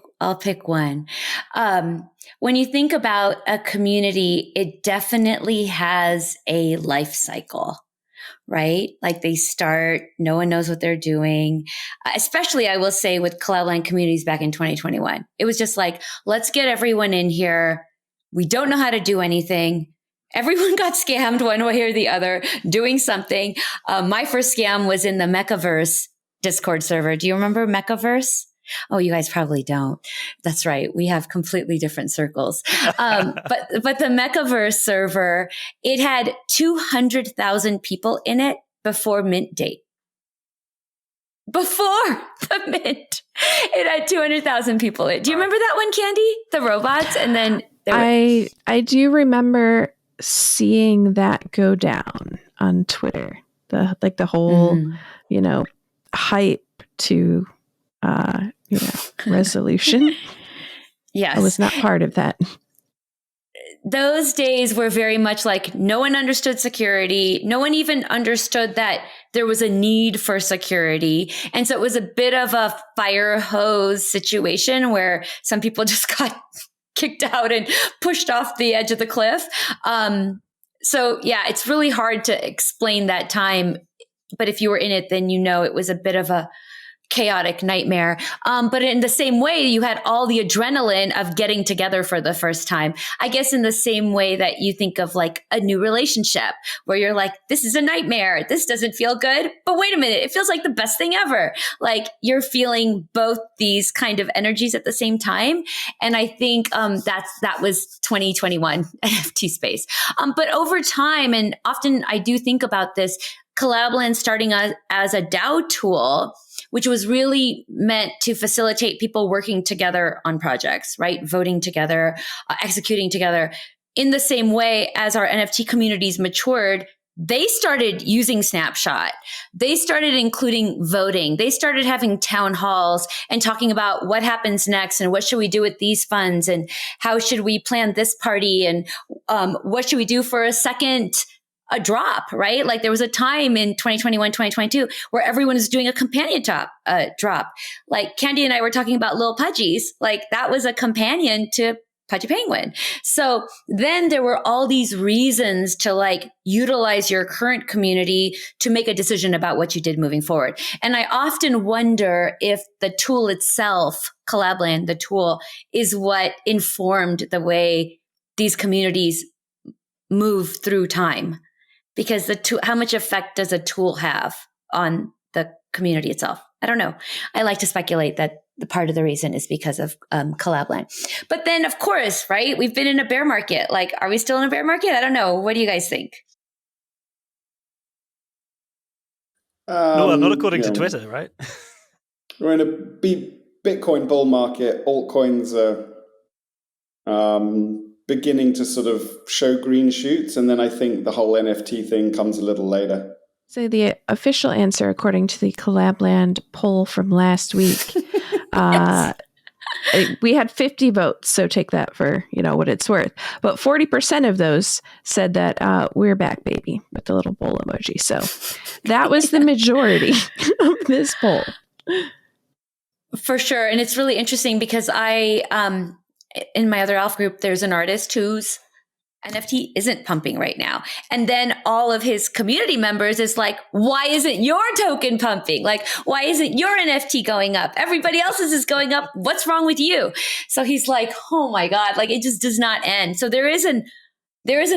one. When you think about a community, it definitely has a life cycle. Right? Like they start, no one knows what they're doing. Especially, I will say, with Collab.Land communities back in 2021. It was just like, let's get everyone in here. We don't know how to do anything. Everyone got scammed one way or the other doing something. My first scam was in the Mechaverse Discord server. Do you remember Mechaverse? Oh, you guys probably don't. That's right. We have completely different circles. But the Mechaverse server, it had 200,000 people in it before mint date. Before the mint, it had 200,000 people in it. Do you remember that one, Candy? The robots? And then I do remember seeing that go down on Twitter. The whole, hype to resolution. Yes. I was not part of that. Those days were very much like no one understood security. No one even understood that there was a need for security. And so it was a bit of a fire hose situation where some people just got kicked out and pushed off the edge of the cliff. So yeah, it's really hard to explain that time. But if you were in it, then it was a bit of a chaotic nightmare. But in the same way, you had all the adrenaline of getting together for the first time. I guess in the same way that you think of like a new relationship where you're like, this is a nightmare. This doesn't feel good. But wait a minute, it feels like the best thing ever. Like you're feeling both these kind of energies at the same time. And I think that was 2021 NFT space. But over time, and often I do think about this, Collabland starting as a DAO tool, which was really meant to facilitate people working together on projects, right? Voting together, executing together. In the same way as our NFT communities matured, they started using Snapshot. They started including voting. They started having town halls and talking about what happens next and what should we do with these funds and how should we plan this party and what should we do for a drop, right? Like there was a time in 2021, 2022 where everyone is doing a companion drop. Like Candy and I were talking about Lil Pudgies. Like that was a companion to Pudgy Penguin. So then there were all these reasons to like utilize your current community to make a decision about what you did moving forward. And I often wonder if the tool itself, Collabland, the tool, is what informed the way these communities move through time. Because how much effect does a tool have on the community itself? I don't know. I like to speculate that the part of the reason is because of Collabland. But then, of course, right? We've been in a bear market. Like, are we still in a bear market? I don't know. What do you guys think? No, not according to Twitter, right? We're in a Bitcoin bull market. Altcoins are beginning to sort of show green shoots. And then I think the whole NFT thing comes a little later. So the official answer, according to the Collab.Land poll from last week, yes. We had 50 votes. So take that for, what it's worth. But 40% of those said that we're back, baby, with the little bull emoji. So that was the majority of this poll. For sure. And it's really interesting because in my other Alpha group, there's an artist whose NFT isn't pumping right now. And then all of his community members is like, why isn't your token pumping? Like, why isn't your NFT going up? Everybody else's is going up. What's wrong with you? So he's like, oh my God, like it just does not end. So there is an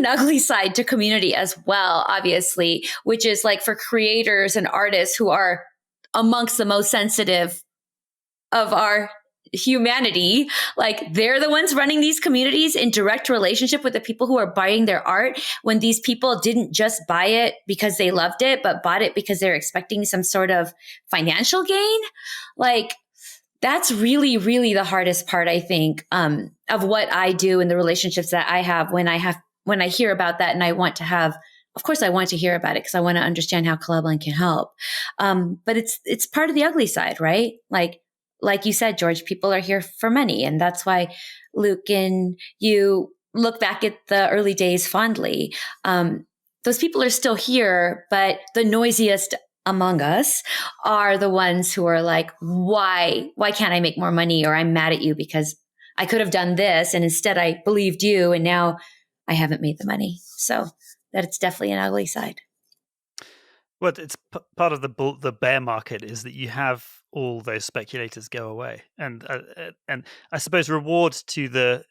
ugly side to community as well, obviously, which is like for creators and artists who are amongst the most sensitive of our humanity, like they're the ones running these communities in direct relationship with the people who are buying their art, when these people didn't just buy it because they loved it, but bought it because they're expecting some sort of financial gain. Like that's really, really the hardest part, I think, of what I do and the relationships that I have when I hear about that. And I want to hear about it because I want to understand how Collabland can help. But it's part of the ugly side, right? Like you said, George, people are here for money. And that's why Luke and you look back at the early days fondly. Those people are still here, but the noisiest among us are the ones who are like, why can't I make more money? Or I'm mad at you because I could have done this. And instead I believed you. And now I haven't made the money. So that it's definitely an ugly side. Well, it's part of the bear market is that you have all those speculators go away, and I suppose rewards to the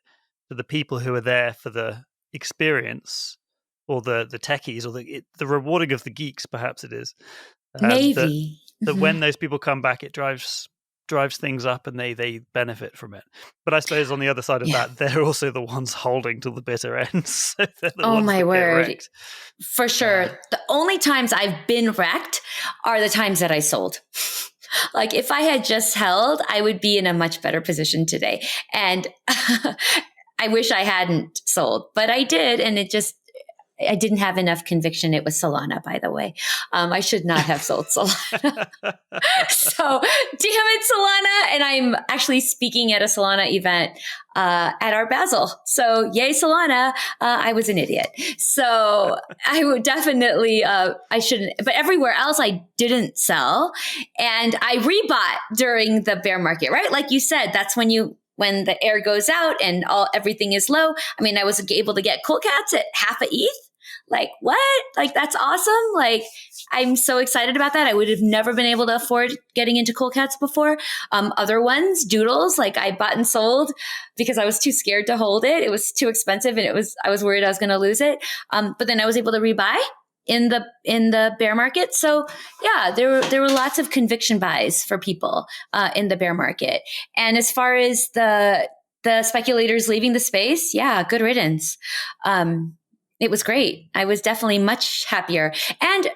people who are there for the experience, or the techies, or the rewarding of the geeks, perhaps it is. Maybe that when those people come back, it drives things up, and they benefit from it. But I suppose on the other side of that, they're also the ones holding to the bitter end. So they're the ones that get wrecked. For sure. The only times I've been wrecked are the times that I sold. Like if I had just held, I would be in a much better position today. And I wish I hadn't sold, but I did. And I didn't have enough conviction. It was Solana, by the way. I should not have sold Solana. So damn it, Solana. And I'm actually speaking at a Solana event at our Basel. So yay, Solana. I was an idiot. So I would definitely, I shouldn't, but everywhere else I didn't sell. And I rebought during the bear market, right? Like you said, that's when the air goes out and everything is low. I mean, I was able to get cool cats at half a ETH. Like, what? Like, that's awesome. Like, I'm so excited about that. I would have never been able to afford getting into Cool Cats before. Other ones, doodles, like I bought and sold because I was too scared to hold it. It was too expensive and I was worried I was going to lose it. But then I was able to rebuy in the bear market. So yeah, there were lots of conviction buys for people in the bear market. And as far as the speculators leaving the space, yeah, good riddance. It was great. I was definitely much happier, and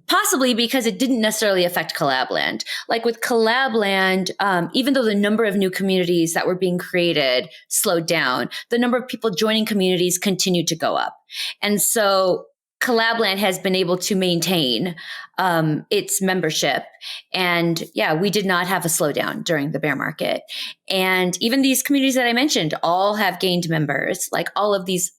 possibly because it didn't necessarily affect Collabland. Like with Collabland, even though the number of new communities that were being created slowed down, the number of people joining communities continued to go up. And so Collabland has been able to maintain its membership. And yeah, we did not have a slowdown during the bear market. And even these communities that I mentioned all have gained members. Like all of these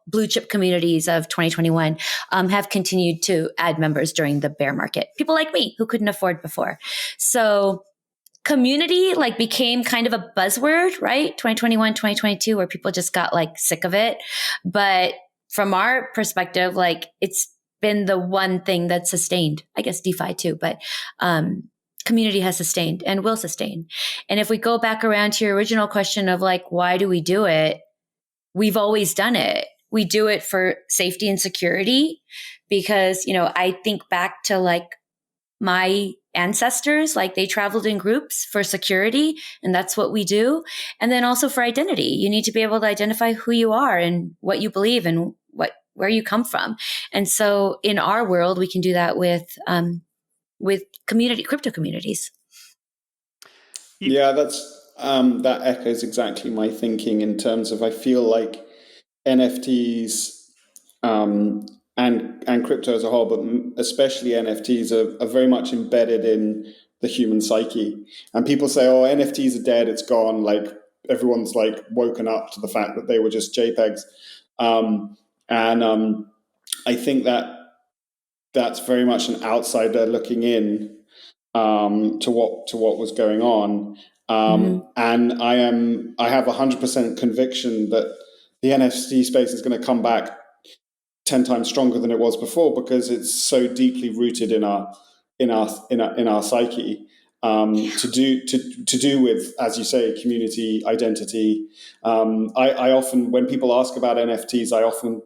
blue chip communities of 2021 have continued to add members during the bear market. People like me who couldn't afford before. So community like became kind of a buzzword, right? 2021, 2022, where people just got like sick of it. But from our perspective, like it's been the one thing that's sustained, I guess DeFi too, but community has sustained and will sustain. And if we go back around to your original question of like, why do we do it? We've always done it. We do it for safety and security because, you know, I think back to like my ancestors, like they traveled in groups for security, and that's what we do. And then also for identity, you need to be able to identify who you are and what you believe and where you come from. And so in our world, we can do that with crypto communities. Yeah, that echoes exactly my thinking in terms of I feel like NFTs and crypto as a whole, but especially NFTs are very much embedded in the human psyche. And people say, oh, NFTs are dead, it's gone. Like everyone's like woken up to the fact that they were just JPEGs. I think that's very much an outsider looking in to what was going on. And I have 100% conviction that the NFT space is going to come back 10 times stronger than it was before because it's so deeply rooted in our psyche. To do with, as you say, community identity. I often, when people ask about NFTs, I often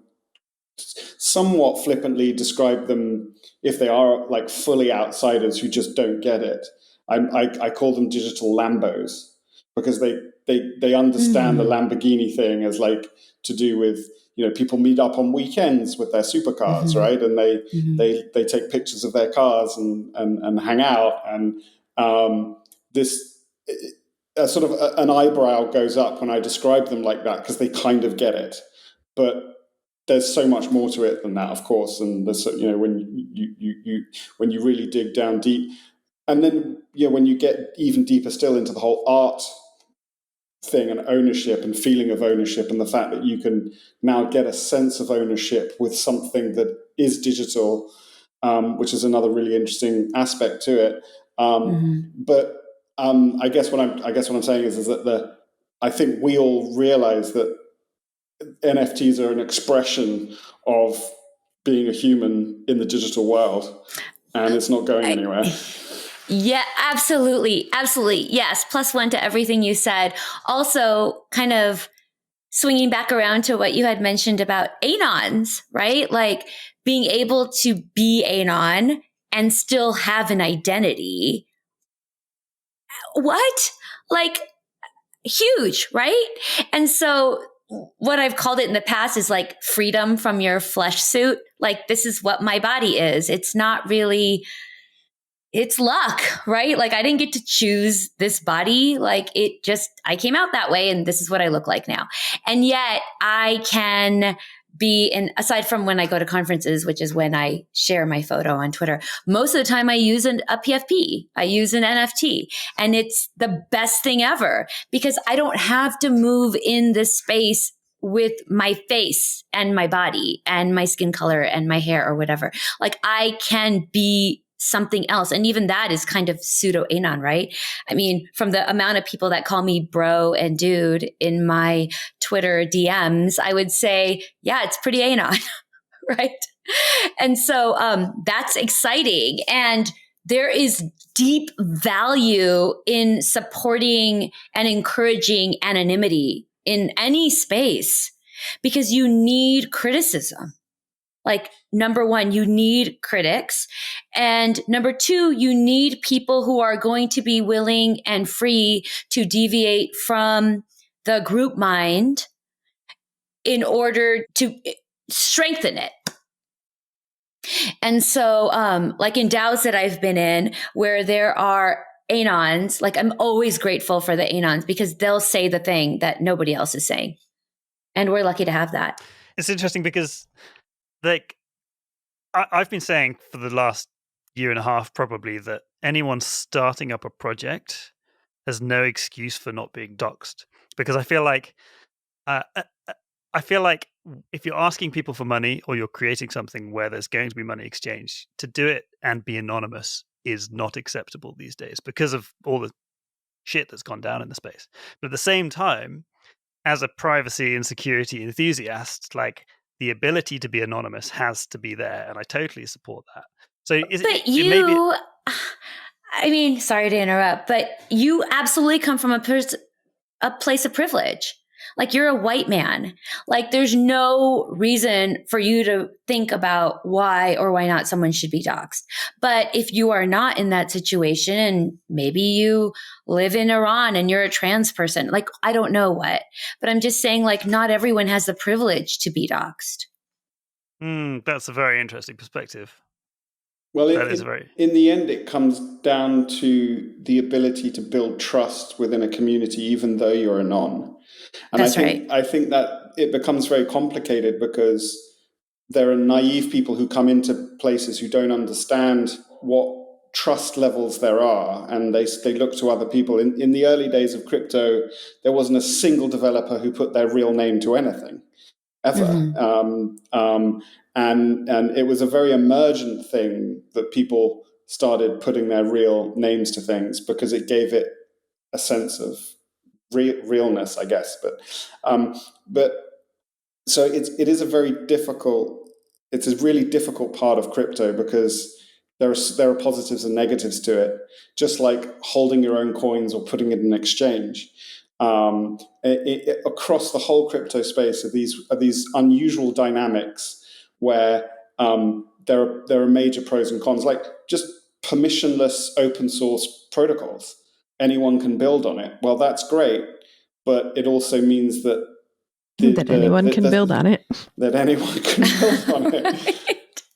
somewhat flippantly describe them, if they are like fully outsiders who just don't get it, I call them digital Lambos because they understand the Lamborghini thing as like to do with, you know, people meet up on weekends with their supercars, right? And they take pictures of their cars and hang out. And sort of an eyebrow goes up when I describe them like that because they kind of get it. But there's so much more to it than that, of course. And there's, you know, when you really dig down deep, and then, you know, when you get even deeper still into the whole art thing and ownership and feeling of ownership and the fact that you can now get a sense of ownership with something that is digital, which is another really interesting aspect to it. But I guess what I'm saying is that I think we all realize that NFTs are an expression of being a human in the digital world, and it's not going anywhere. Yeah, absolutely. Absolutely. Yes. +1 to everything you said. Also, kind of swinging back around to what you had mentioned about anons, right? Like being able to be anon and still have an identity. What? Like huge, right? And so what I've called it in the past is like freedom from your flesh suit. Like this is what my body is. It's not really, it's luck, right? Like I didn't get to choose this body. Like I came out that way and this is what I look like now. And yet I can be, and aside from when I go to conferences, which is when I share my photo on Twitter, most of the time I use a PFP, I use an NFT, and it's the best thing ever because I don't have to move in this space with my face and my body and my skin color and my hair or whatever. Like I can be something else. And even that is kind of pseudo anon, right? I mean, from the amount of people that call me bro and dude in my Twitter DMs, I would say, yeah, it's pretty anon, right? And so that's exciting. And there is deep value in supporting and encouraging anonymity in any space because you need criticism. Like, number one, you need critics. And number two, you need people who are going to be willing and free to deviate from the group mind in order to strengthen it. And so, like in DAOs that I've been in, where there are anons, like I'm always grateful for the anons because they'll say the thing that nobody else is saying. And we're lucky to have that. It's interesting because, like, I've been saying for the last year and a half probably that anyone starting up a project has no excuse for not being doxxed, because I feel like if you're asking people for money or you're creating something where there's going to be money exchange, to do it and be anonymous is not acceptable these days because of all the shit that's gone down in the space. But at the same time, as a privacy and security enthusiast, like, the ability to be anonymous has to be there, and I totally support that. So, I mean, sorry to interrupt, but you absolutely come from a place of privilege. Like, you're a white man. Like, there's no reason for you to think about why or why not someone should be doxxed. But if you are not in that situation, and maybe you live in Iran and you're a trans person, like, I don't know what, but I'm just saying, like, not everyone has the privilege to be doxxed. That's a very interesting perspective. Well, in the end, it comes down to the ability to build trust within a community, even though you're a non. And I think that it becomes very complicated because there are naive people who come into places who don't understand what trust levels there are, and they look to other people. In the early days of crypto, there wasn't a single developer who put their real name to anything, ever. Mm-hmm. And it was a very emergent thing that people started putting their real names to things because it gave it a sense of realness, I guess. But so it is a very difficult. It's a really difficult part of crypto because there are positives and negatives to it. Just like holding your own coins or putting it in an exchange. Across the whole crypto space are these unusual dynamics where there are major pros and cons, like just permissionless open source protocols. Anyone can build on it. Well, that's great, but it also means that anyone can build on it. That anyone can build on it,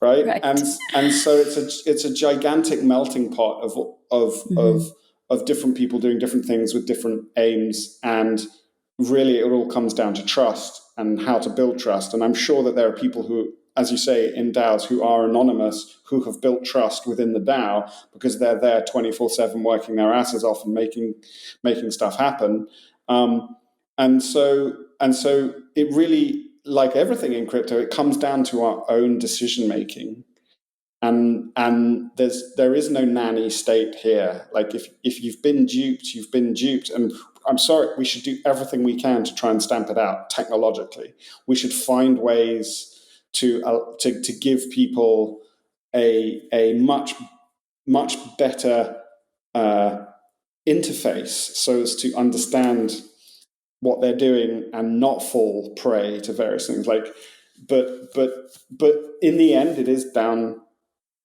right? And so it's a gigantic melting pot of different people doing different things with different aims, and really it all comes down to trust and how to build trust. And I'm sure that there are people who, as you say, in DAOs who are anonymous, who have built trust within the DAO because they're there 24/7 working their asses off and making stuff happen. And so it really, like everything in crypto, it comes down to our own decision making. And there is no nanny state here. Like if you've been duped, you've been duped. And I'm sorry, we should do everything we can to try and stamp it out technologically. We should find ways to give people a much better interface so as to understand what they're doing and not fall prey to various things. Like, but in the end,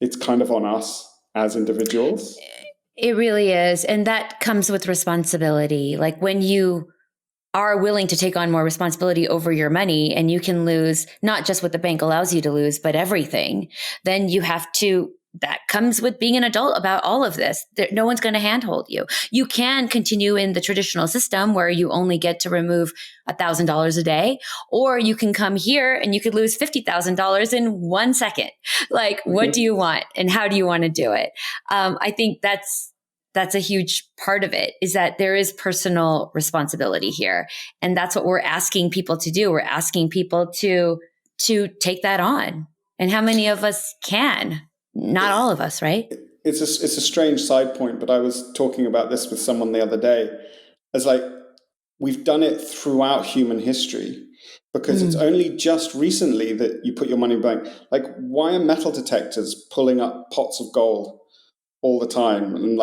it's kind of on us as individuals. It really is. And that comes with responsibility. Like, when you are willing to take on more responsibility over your money, and you can lose not just what the bank allows you to lose, but everything, then you have to, that comes with being an adult about all of this. No one's going to handhold you. You can continue in the traditional system where you only get to remove $1,000 a day, or you can come here and you could lose $50,000 in 1 second. Like, what do you want and how do you want to do it? I think that's a huge part of it, is that there is personal responsibility here. And that's what we're asking people to do. We're asking people to take that on. And how many of us can? Not all of us, right? It's a strange side point, but I was talking about this with someone the other day. It's like, we've done it throughout human history. because it's only just recently that you put your money in the bank. Like, why are metal detectors pulling up pots of gold all the time and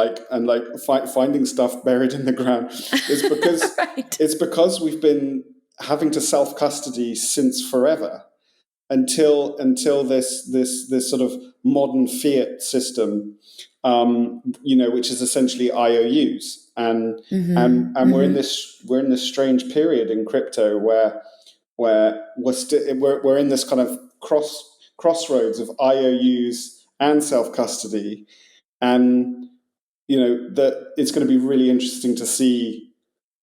finding stuff buried in the ground? It's because right. It's because we've been having to self-custody since forever until this sort of modern fiat system, which is essentially IOUs, and we're in this strange period in crypto where we're in this kind of crossroads of IOUs and self-custody, and that it's going to be really interesting to see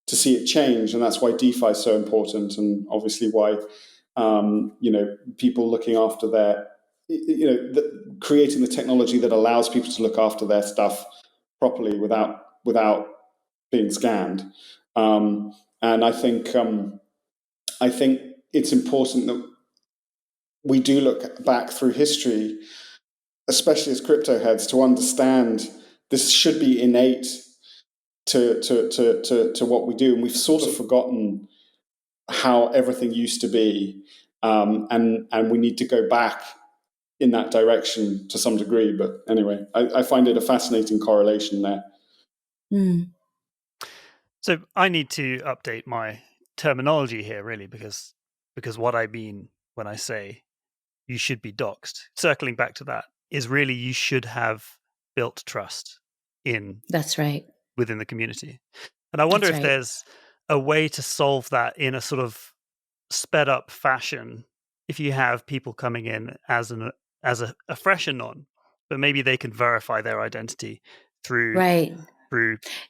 it change, and that's why DeFi is so important, and obviously why people looking after their creating the technology that allows people to look after their stuff properly without being scanned. And I think it's important that we do look back through history, especially as crypto heads, to understand this should be innate to what we do, and we've sort of forgotten how everything used to be, and we need to go back in that direction to some degree. But anyway, I find it a fascinating correlation there. So I need to update my terminology here, really, because what I mean when I say you should be doxed, circling back to that, is really you should have built trust in. That's right. Within the community. And I wonder if there's a way to solve that in a sort of sped up fashion, if you have people coming in as a fresh anon, but maybe they can verify their identity through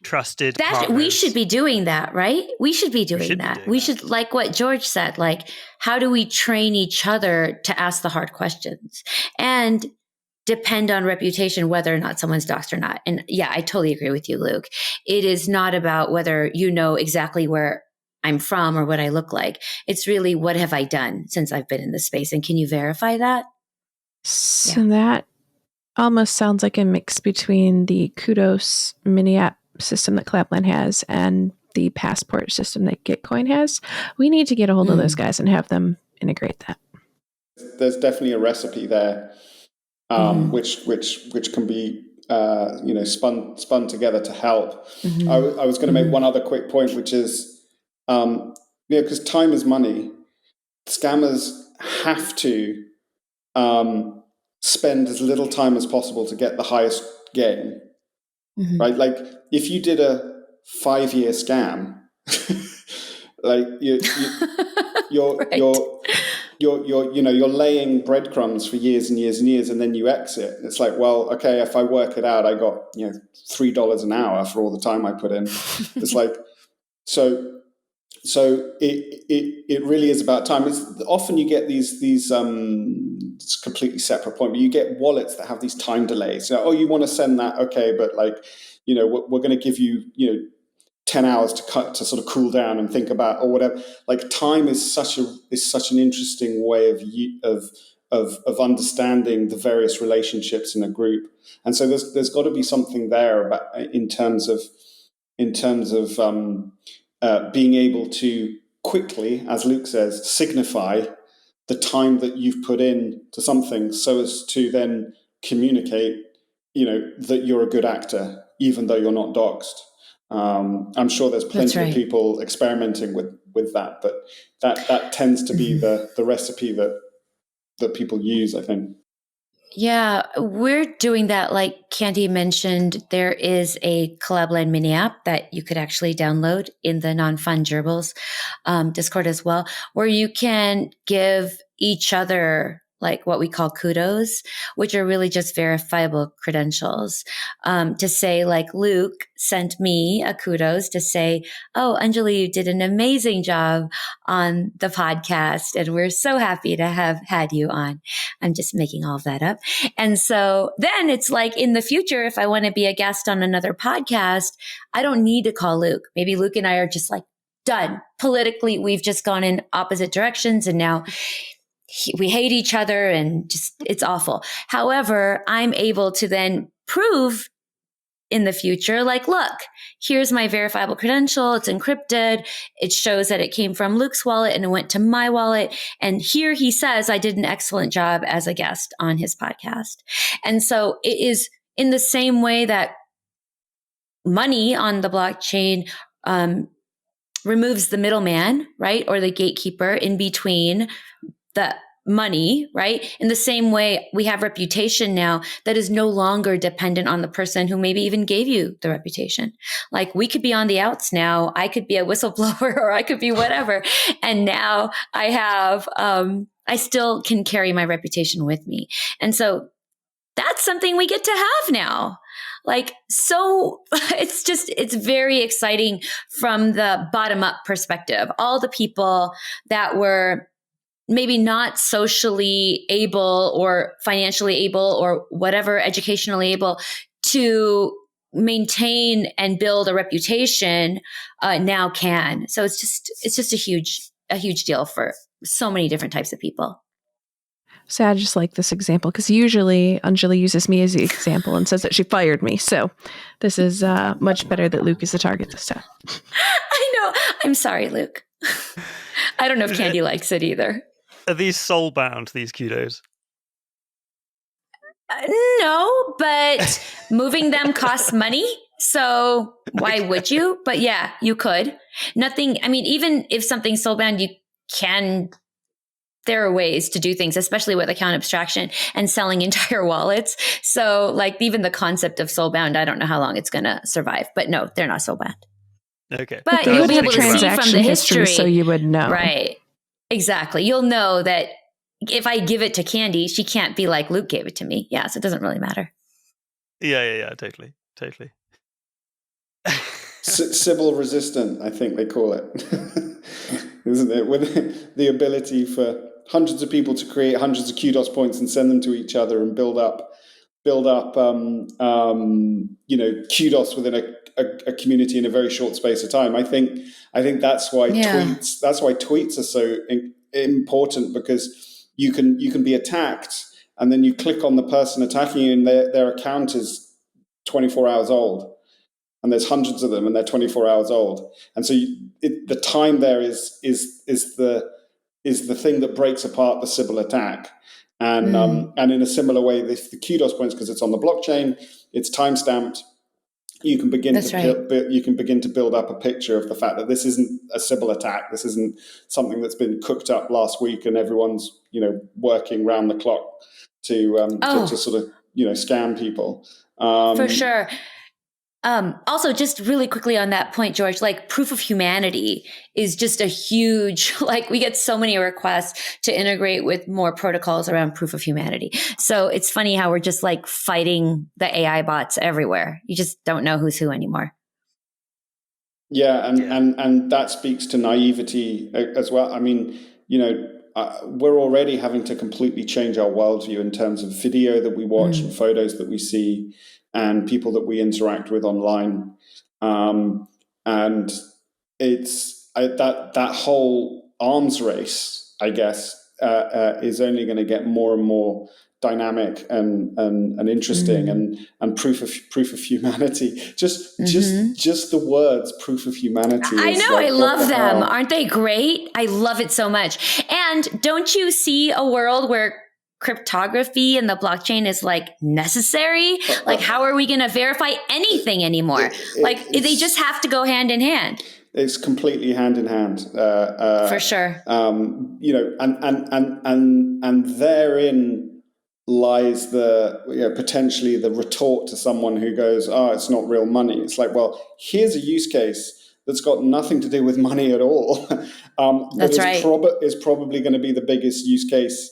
trusted partners. We should be doing that, right? We should be doing that. We should, like what George said, like, how do we train each other to ask the hard questions and depend on reputation, whether or not someone's doxed or not. And yeah, I totally agree with you, Luke. It is not about whether you know exactly where I'm from or what I look like. It's really, what have I done since I've been in this space? And can you verify that? So that almost sounds like a mix between the Kudos mini app system that Collabland has and the passport system that Gitcoin has. We need to get a hold of those guys and have them integrate that. There's definitely a recipe there. Which can be spun together to help. I was going to make one other quick point, which is because time is money. Scammers have to spend as little time as possible to get the highest gain. Right? Like, if you did a 5-year scam, like you're laying breadcrumbs for years and years and years, and then you exit. It's like, well, okay, if I work it out, I got $3 an hour for all the time I put in. It's like, so it really is about time. It's often you get these it's a completely separate point, but you get wallets that have these time delays. You want to send that, okay, but we're going to give you 10 hours to sort of cool down and think about, or whatever. Like, time is such an interesting way of understanding the various relationships in a group. And so there's got to be something there about in terms of being able to quickly, as Luke says, signify the time that you've put in to something, so as to then communicate, that you're a good actor, even though you're not doxed. I'm sure there's plenty of people experimenting with that, but that tends to be the recipe that people use, I think. Yeah, we're doing that. Like Candy mentioned, there is a Collab.Land mini app that you could actually download in the Non-Fungibles Discord as well, where you can give each other like what we call kudos, which are really just verifiable credentials, to say, like, Luke sent me a kudos to say, oh, Anjali, you did an amazing job on the podcast, and we're so happy to have had you on. I'm just making all of that up. And so then it's like, in the future, if I want to be a guest on another podcast, I don't need to call Luke. Maybe Luke and I are just like, done. Politically, we've just gone in opposite directions, and now we hate each other, and just, it's awful. However, I'm able to then prove in the future. Like, look, here's my verifiable credential. It's encrypted. It shows that it came from Luke's wallet and it went to my wallet. And here he says I did an excellent job as a guest on his podcast. And so it is in the same way that money on the blockchain removes the middleman, right? Or the gatekeeper in between the money, right? In the same way, we have reputation now that is no longer dependent on the person who maybe even gave you the reputation. Like, we could be on the outs now. I could be a whistleblower or I could be whatever. And now I have, I still can carry my reputation with me. And so that's something we get to have now. Like, so it's very exciting from the bottom up perspective. All the people that were maybe not socially able or financially able or whatever, educationally able to maintain and build a reputation, now can. So it's just a huge deal for so many different types of people. So I just like this example because usually Anjali uses me as the example and says that she fired me. So this is much better that Luke is the target this time. I know. I'm sorry, Luke. I don't know if Candy likes it either. Are these soul-bound, these kudos? No, but moving them costs money. So why would you? But yeah, you could. Nothing. I mean, even if something's soul-bound, there are ways to do things, especially with account abstraction and selling entire wallets. So like, even the concept of soul-bound, I don't know how long it's going to survive, but no, they're not soul-bound. Okay. But you'll be able to see from the history. So you would know. Right. Exactly. You'll know that if I give it to Candy, she can't be like, Luke gave it to me. Yeah. So it doesn't really matter. Yeah. Totally. Sybil resistant, I think they call it. Isn't it? With the ability for hundreds of people to create hundreds of kudos points and send them to each other and build up kudos within a community in a very short space of time. I think that's why tweets are so important, because you can be attacked and then you click on the person attacking you and their account is 24 hours old. And there's hundreds of them, and they're 24 hours old. And so the time there is the thing that breaks apart the Sybil attack. And in a similar way, the kudos points, because it's on the blockchain, it's time stamped. You can begin to build up a picture of the fact that this isn't a Sybil attack. This isn't something that's been cooked up last week, and everyone's working round the clock to sort of scam people. For sure. Also, just really quickly on that point, George, like, proof of humanity is just a huge, like, we get so many requests to integrate with more protocols around proof of humanity. So it's funny how we're just like fighting the AI bots everywhere. You just don't know who's who anymore. Yeah. And that speaks to naivety as well. I mean, we're already having to completely change our worldview in terms of video that we watch and photos that we see and people that we interact with online. And it's that whole arms race, I guess, is only going to get more and more dynamic and interesting, and proof of humanity. Just the words proof of humanity. I know, like, I love them. Aren't they great? I love it so much. And don't you see a world where cryptography and the blockchain is like necessary? Like, how are we going to verify anything anymore? They just have to go hand in hand. It's completely hand in hand. For sure. And therein lies the potentially the retort to someone who goes, "Oh, it's not real money." It's like, well, here's a use case that's got nothing to do with money at all. That's right. Is probably going to be the biggest use case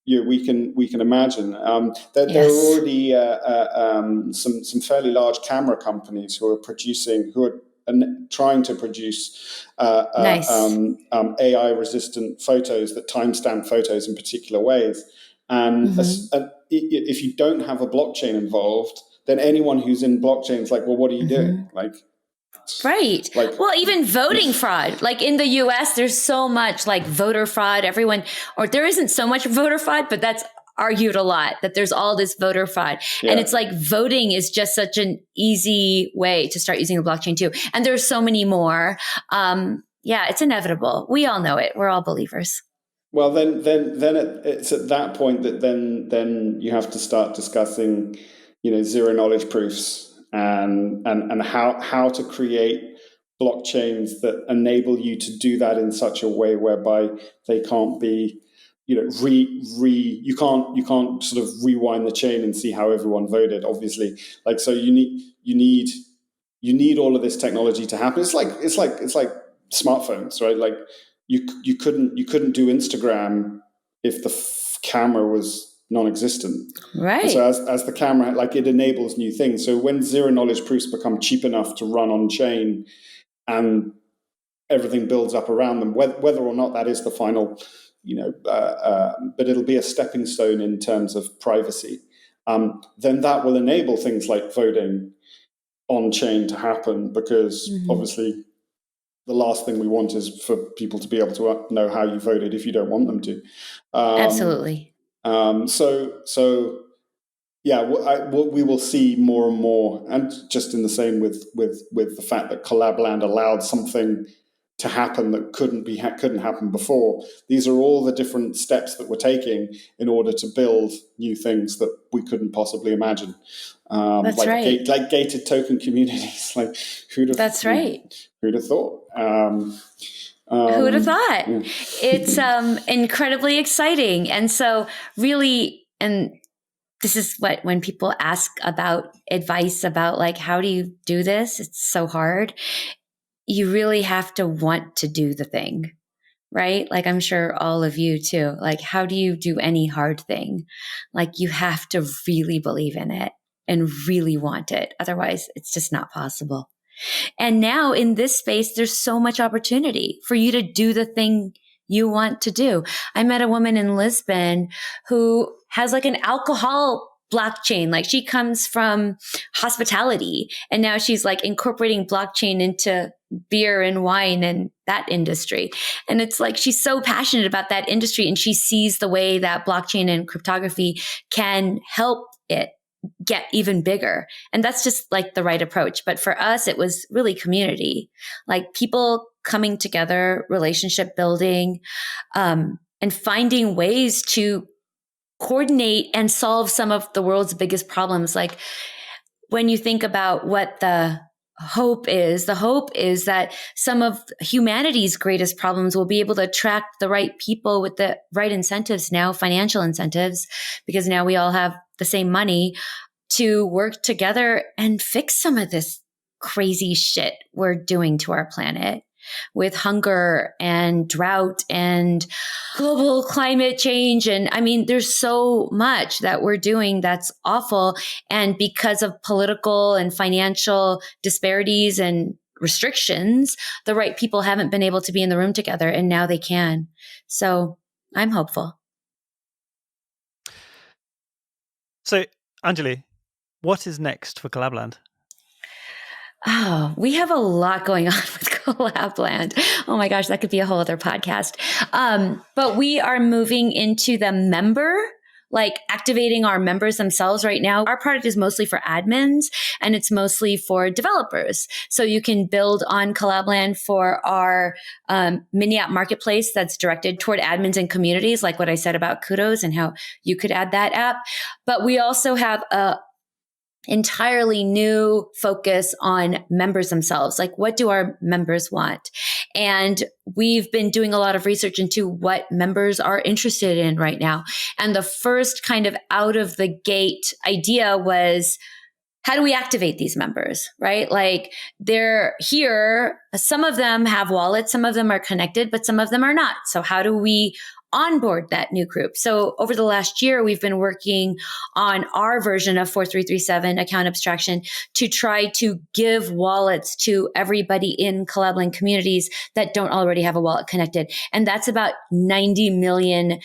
we can imagine. There are already some fairly large camera companies who are trying to produce AI resistant photos that timestamp photos in particular ways. And if you don't have a blockchain involved, then anyone who's in blockchain is like, well, what are you doing? Right. Well, even voting fraud, like in the US, there's so much like voter fraud. There isn't so much voter fraud, but that's argued a lot that there's all this voter fraud. Yeah. And it's like voting is just such an easy way to start using the blockchain too. And there's so many more. Yeah, it's inevitable. We all know it. We're all believers. Well, then it's at that point that then you have to start discussing, zero knowledge proofs and how to create blockchains that enable you to do that in such a way whereby they can't be, you can't sort of rewind the chain and see how everyone voted. Obviously, like, so you need all of this technology to happen. It's like smartphones, right? Like you couldn't do Instagram if the camera was non-existent. Right. And so as the camera, like, it enables new things. So when zero knowledge proofs become cheap enough to run on chain and everything builds up around them, whether or not that is the final, but it'll be a stepping stone in terms of privacy, then that will enable things like voting on chain to happen, because obviously the last thing we want is for people to be able to know how you voted if you don't want them to. Absolutely. So yeah, we will see more and more, and just in the same with the fact that Collab.Land allowed something to happen that couldn't happen before. These are all the different steps that we're taking in order to build new things that we couldn't possibly imagine. That's like right. Like gated token communities. Like who'd have thought? Who would have thought? Yeah. It's incredibly exciting. And so really, and this is when people ask about advice about, like, how do you do this? It's so hard. You really have to want to do the thing, right? Like, I'm sure all of you too. Like, how do you do any hard thing? Like, you have to really believe in it and really want it. Otherwise, it's just not possible. And now in this space, there's so much opportunity for you to do the thing you want to do. I met a woman in Lisbon who has like an alcohol blockchain. Like, she comes from hospitality and now she's like incorporating blockchain into beer and wine and that industry. And it's like, she's so passionate about that industry and she sees the way that blockchain and cryptography can help it get even bigger. And that's just like the right approach. But for us, it was really community, like people coming together, relationship building, and finding ways to coordinate and solve some of the world's biggest problems. Like, when you think about what the hope is that some of humanity's greatest problems will be able to attract the right people with the right incentives now, financial incentives, because now we all have the same money to work together and fix some of this crazy shit we're doing to our planet with hunger and drought and global climate change. And I mean, there's so much that we're doing that's awful. And because of political and financial disparities and restrictions, the right people haven't been able to be in the room together, and now they can. So I'm hopeful. So, Anjali, what is next for Collabland? Oh, we have a lot going on with Collab.Land. Oh my gosh, that could be a whole other podcast. But we are moving into the member, like activating our members themselves right now. Our product is mostly for admins and it's mostly for developers. So you can build on Collab.Land for our mini app marketplace that's directed toward admins and communities, like what I said about Kudos and how you could add that app. But we also have a entirely new focus on members themselves. Like, what do our members want? And we've been doing a lot of research into what members are interested in right now. And the first kind of out of the gate idea was, how do we activate these members, right? Like, they're here. Some of them have wallets. Some of them are connected, but some of them are not. So how do we onboard that new group? So over the last year, we've been working on our version of 4337 account abstraction to try to give wallets to everybody in Collabland communities that don't already have a wallet connected. And that's about 90 million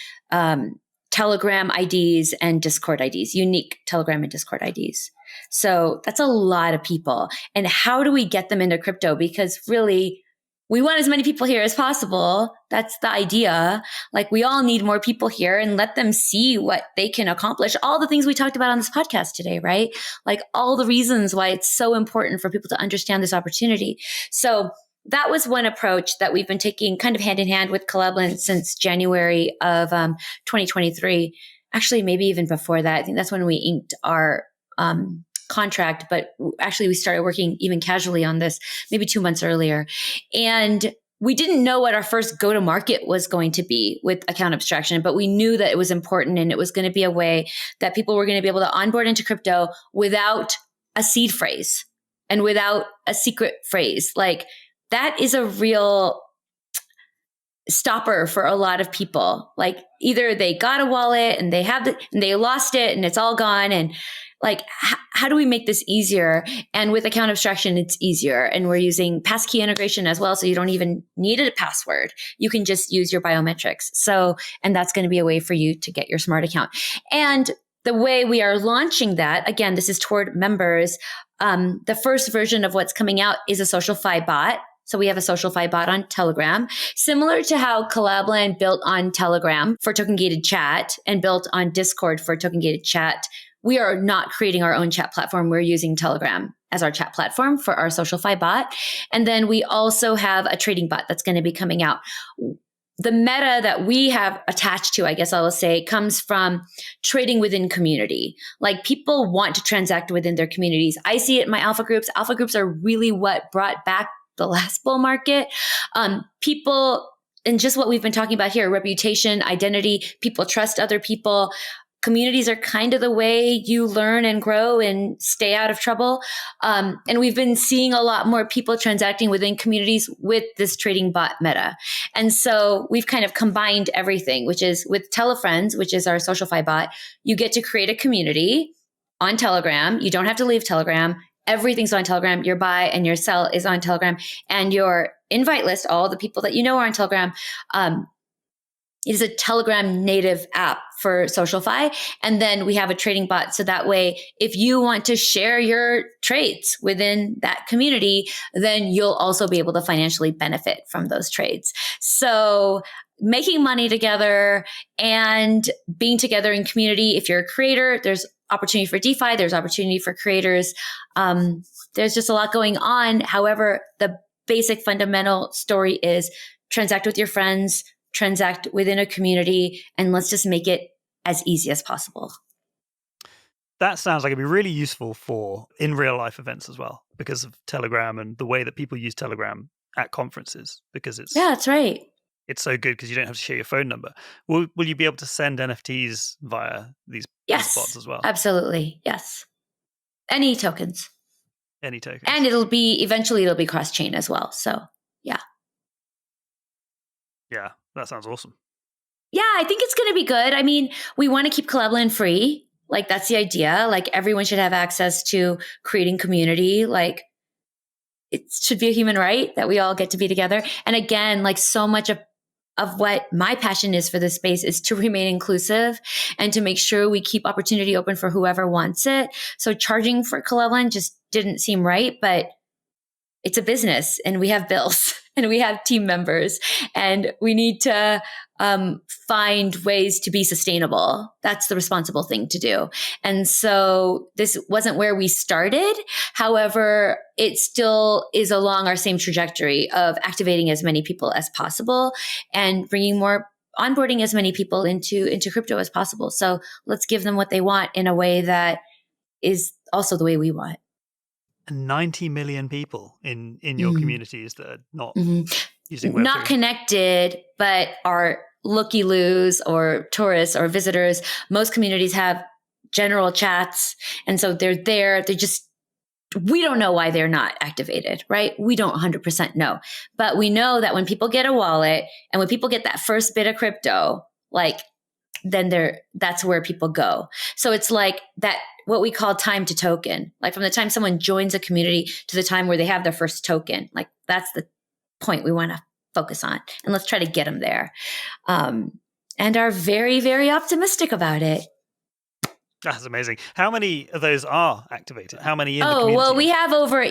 Telegram IDs and Discord IDs, unique Telegram and Discord IDs. So that's a lot of people. And how do we get them into crypto? Because really, we want as many people here as possible. That's the idea. Like, we all need more people here, and let them see what they can accomplish. All the things we talked about on this podcast today, right? Like, all the reasons why it's so important for people to understand this opportunity. So that was one approach that we've been taking kind of hand in hand with Collabland since January of 2023. Actually, maybe even before that. I think that's when we inked our contract, but actually we started working even casually on this maybe 2 months earlier. And we didn't know what our first go-to-market was going to be with account abstraction, but we knew that it was important, and it was going to be a way that people were going to be able to onboard into crypto without a seed phrase and without a secret phrase. Like, that is a real stopper for a lot of people. Like, either they got a wallet and they lost it and it's all gone. And like, how do we make this easier? And with account abstraction, it's easier. And we're using passkey integration as well. So you don't even need a password. You can just use your biometrics. So, and that's going to be a way for you to get your smart account. And the way we are launching that, again, this is toward members. The first version of what's coming out is a SocialFi bot. So we have a SocialFi bot on Telegram, similar to how Collabland built on Telegram for token-gated chat and built on Discord for token-gated chat. We are not creating our own chat platform. We're using Telegram as our chat platform for our SocialFi bot. And then we also have a trading bot that's going to be coming out. The meta that we have attached to, I guess I will say, comes from trading within community. Like, people want to transact within their communities. I see it in my alpha groups. Alpha groups are really what brought back the last bull market. People, and just what we've been talking about here, reputation, identity, people trust other people. Communities are kind of the way you learn and grow and stay out of trouble. And we've been seeing a lot more people transacting within communities with this trading bot meta. And so we've kind of combined everything, which is with TeleFriends, which is our SocialFi bot. You get to create a community on Telegram. You don't have to leave Telegram. Everything's on Telegram. Your buy and your sell is on Telegram, and your invite list, all the people that you know are on Telegram, is a Telegram native app for SocialFi. And then we have a trading bot. So that way, if you want to share your trades within that community, then you'll also be able to financially benefit from those trades. So making money together and being together in community. If you're a creator, there's opportunity for DeFi. There's opportunity for creators. There's just a lot going on. However, the basic fundamental story is transact with your friends, transact within a community, and let's just make it as easy as possible. That sounds like it'd be really useful for in real life events as well, because of Telegram and the way that people use Telegram at conferences, because it's... Yeah, that's right. It's so good because you don't have to share your phone number. Will you be able to send NFTs via these bots as well? Absolutely. Yes. Any tokens. Any tokens. And eventually it'll be cross-chain as well. So, yeah. Yeah, that sounds awesome. Yeah, I think it's going to be good. I mean, we want to keep Collabland free. Like, that's the idea. Like, everyone should have access to creating community. Like, it should be a human right that we all get to be together. And again, like, so much of what my passion is for this space is to remain inclusive and to make sure we keep opportunity open for whoever wants it. So charging for Collabland just didn't seem right, but it's a business and we have bills and we have team members and we need to find ways to be sustainable. That's the responsible thing to do. And so this wasn't where we started. However, it still is along our same trajectory of activating as many people as possible and onboarding as many people into crypto as possible. So let's give them what they want in a way that is also the way we want. 90 million people in your communities that are not using Web3. Not connected, but are looky-loos or tourists or visitors. Most communities have general chats. And so they're there. We don't know why they're not activated, right? We don't 100% know. But we know that when people get a wallet and when people get that first bit of crypto, like, then that's where people go. So it's like that, what we call time to token, like from the time someone joins a community to the time where they have their first token, like that's the point we want to focus on. And let's try to get them there. And are very, very optimistic about it. That's amazing. How many of those are activated? How many in the community? Oh, well, we have over,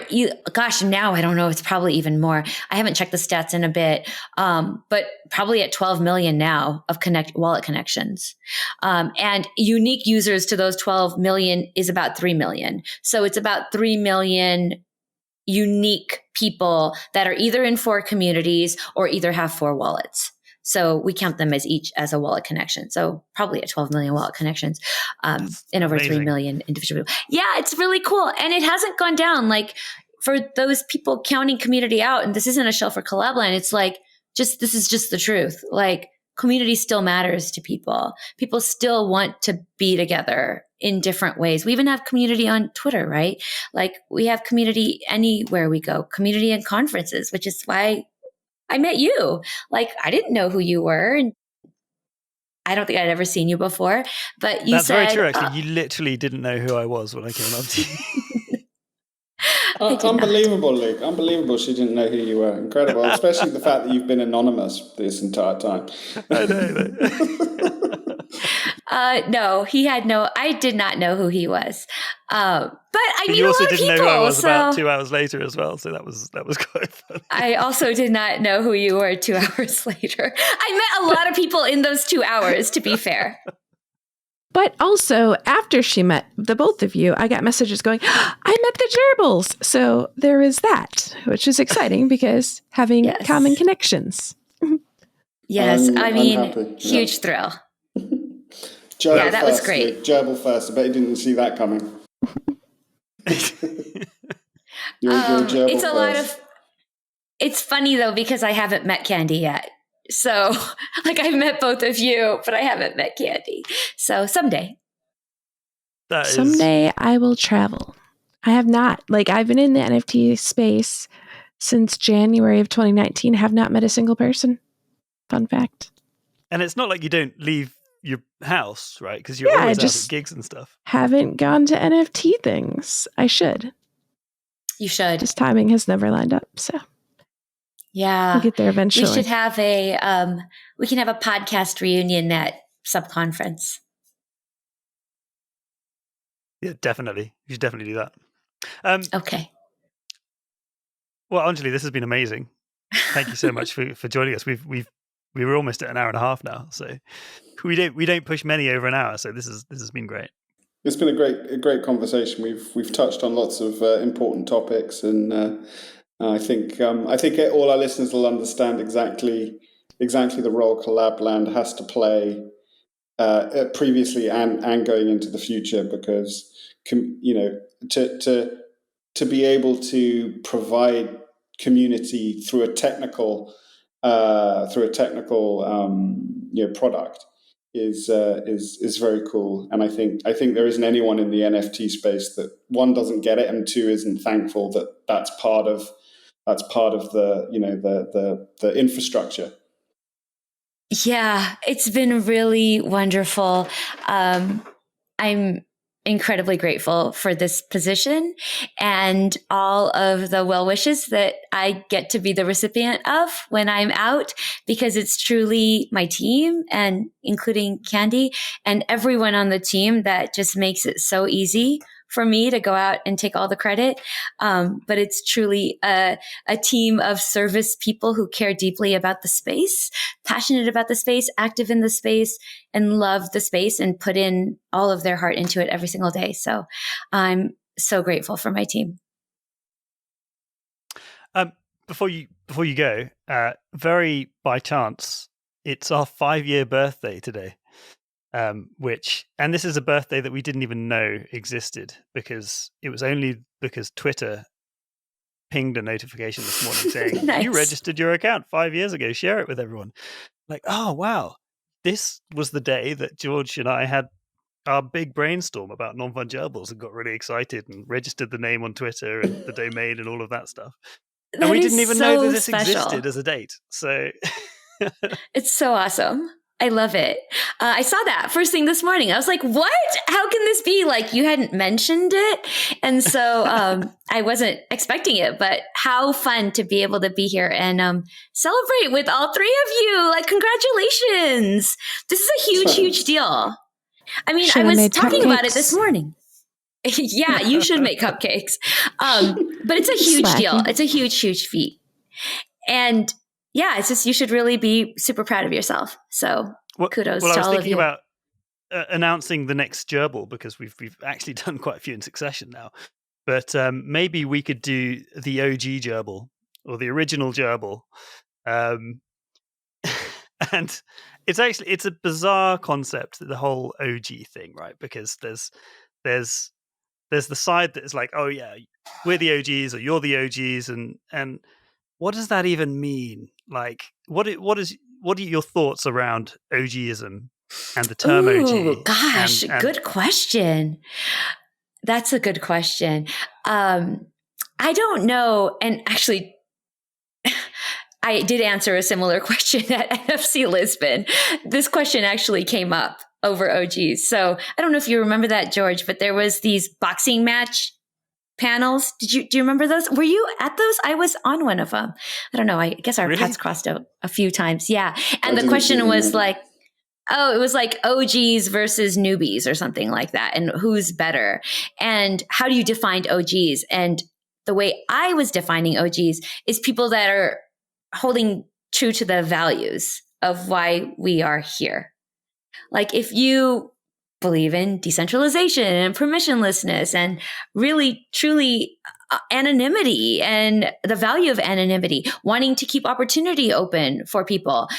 now I don't know. It's probably even more. I haven't checked the stats in a bit, but probably at 12 million now of wallet connections. And unique users to those 12 million is about 3 million. So it's about 3 million unique people that are either in 4 communities or either have 4 wallets. So we count them as each as a wallet connection. So probably at 12 million wallet connections, and over amazing. 3 million individual people. Yeah, it's really cool. And it hasn't gone down. Like for those people counting community out, and this isn't a show for Collabland, it's like, this is just the truth. Like community still matters to people. People still want to be together in different ways. We even have community on Twitter, right? Like we have community anywhere we go, community in conferences, which is why I met you. Like, I didn't know who you were. And I don't think I'd ever seen you before, but you said— That's very true, actually. You literally didn't know who I was when I came up to you. Unbelievable, Luke. Unbelievable she didn't know who you were. Incredible. Especially the fact that you've been anonymous this entire time. I know. No, I did not know who he was. But I knew you also a lot of didn't people, know who I was so about 2 hours later as well. So that was quite funny. I also did not know who you were 2 hours later. I met a lot of people in those 2 hours, to be fair. But also, after she met the both of you, I got messages going, I met the gerbils. So there is that, which is exciting because having common connections. Yes, huge thrill. Gerbil that was great. Luke. Gerbil first. I bet you didn't see that coming. You're gerbil it's a first. lot of. It's funny though because I haven't met Candy yet. So, like, I've met both of you, but I haven't met Candy. So someday. Someday I will travel. I have not. Like, I've been in the NFT space since January of 2019. Have not met a single person. Fun fact. And it's not like you don't leave your house, right? Because you're always out at gigs and stuff. Haven't gone to NFT things. I should. You should. Just timing has never lined up, so. Yeah. We'll get there eventually. We should have we can have a podcast reunion at Subconference. Yeah, definitely. You should definitely do that. Okay. Well, Anjali, this has been amazing. Thank you so much for joining us. We were almost at an hour and a half now, so we don't push many over an hour. So this has been great. It's been a great conversation. We've touched on lots of important topics, and I think all our listeners will understand exactly the role Collabland has to play previously and going into the future, because to be able to provide community through a technical product is very cool. And I think there isn't anyone in the NFT space that, one, doesn't get it, and two, isn't thankful that that's part of the infrastructure. Yeah, it's been really wonderful. I'm incredibly grateful for this position and all of the well wishes that I get to be the recipient of when I'm out, because it's truly my team, and including Candy and everyone on the team, that just makes it so easy for me to go out and take all the credit. But it's truly a team of service people who care deeply about the space, passionate about the space, active in the space, and love the space and put in all of their heart into it every single day. So I'm so grateful for my team. Before you go, very by chance, it's our 5-year birthday today. And this is a birthday that we didn't even know existed, because it was only because Twitter pinged a notification this morning saying, nice. You registered your account 5 years ago, share it with everyone. Like, oh, wow. This was the day that George and I had our big brainstorm about non-fungibles and got really excited and registered the name on Twitter and the domain and all of that stuff. And we didn't even know that this existed as a date. So it's so awesome. I love it. I saw that first thing this morning. I was like, what? How can this be? Like, you hadn't mentioned it. And so I wasn't expecting it, but how fun to be able to be here and celebrate with all three of you. Like, congratulations. This is a huge, huge deal. I mean, I was talking about it this morning. Yeah, you should make cupcakes. But it's a huge deal. It's a huge, huge feat. And yeah, it's just, you should really be super proud of yourself. So kudos to all of you. I was thinking about announcing the next gerbil, because we've actually done quite a few in succession now. But maybe we could do the OG gerbil, or the original gerbil. And it's a bizarre concept, the whole OG thing, right? Because there's the side that is like, oh yeah, we're the OGs, or you're the OGs, and what does that even mean? Like, what are your thoughts around OGism and the term OG? Gosh, good question. That's a good question. I don't know. And actually, I did answer a similar question at NFC Lisbon. This question actually came up over OGs. So I don't know if you remember that, George, but there was these boxing match panels. Do you remember those? Were you at those? I was on one of them. I don't know. I guess our paths crossed a few times. Yeah. And the question was like, it was like OGs versus newbies or something like that. And who's better? And how do you define OGs? And the way I was defining OGs is people that are holding true to the values of why we are here. Like, if you believe in decentralization and permissionlessness and really, truly anonymity and the value of anonymity, wanting to keep opportunity open for people,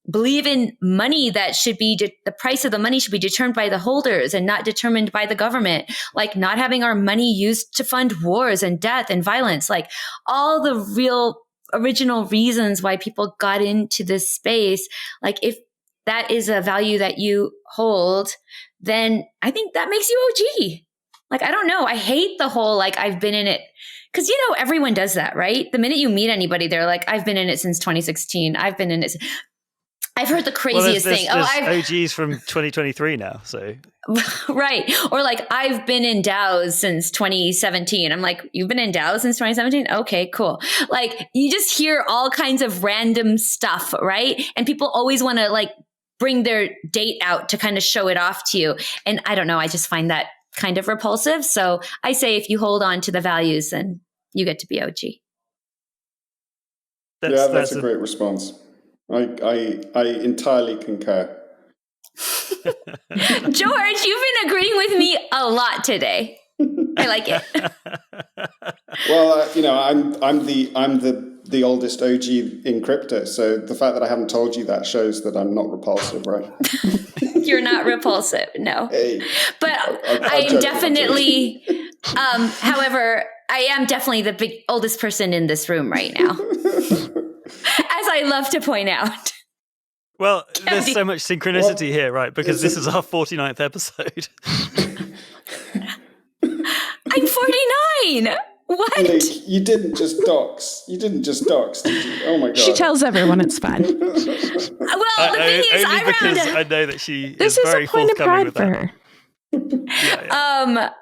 believe in money that should be, the price of the money should be determined by the holders and not determined by the government, like not having our money used to fund wars and death and violence, like all the real original reasons why people got into this space. Like, if that is a value that you hold, then I think that makes you OG. Like, I don't know. I hate the whole, like, I've been in it. Because, everyone does that, right? The minute you meet anybody, they're like, I've been in it since 2016. I've been in it. I've heard the craziest thing. There's OGs from 2023 now, so. Right. Or like, I've been in DAOs since 2017. I'm like, you've been in DAOs since 2017? Okay, cool. Like, you just hear all kinds of random stuff, right? And people always want to like bring their date out to kind of show it off to you. And I don't know, I just find that kind of repulsive. So I say, if you hold on to the values, then you get to be OG. That's a great response. I entirely concur. George, you've been agreeing with me a lot today. I like it. Well, I'm the oldest OG in crypto, so the fact that I haven't told you that shows that I'm not repulsive, right? You're not repulsive, no. Hey, but I am definitely, however, I am definitely the oldest person in this room right now. As I love to point out. Well, there's so much synchronicity here, right? Because this is our 49th episode. I'm 49. What? Nick, you didn't just dox, did you? Oh my God. She tells everyone it's fine. Well, the thing is, I know that she is very forthcoming with that. This is a point of pride for her.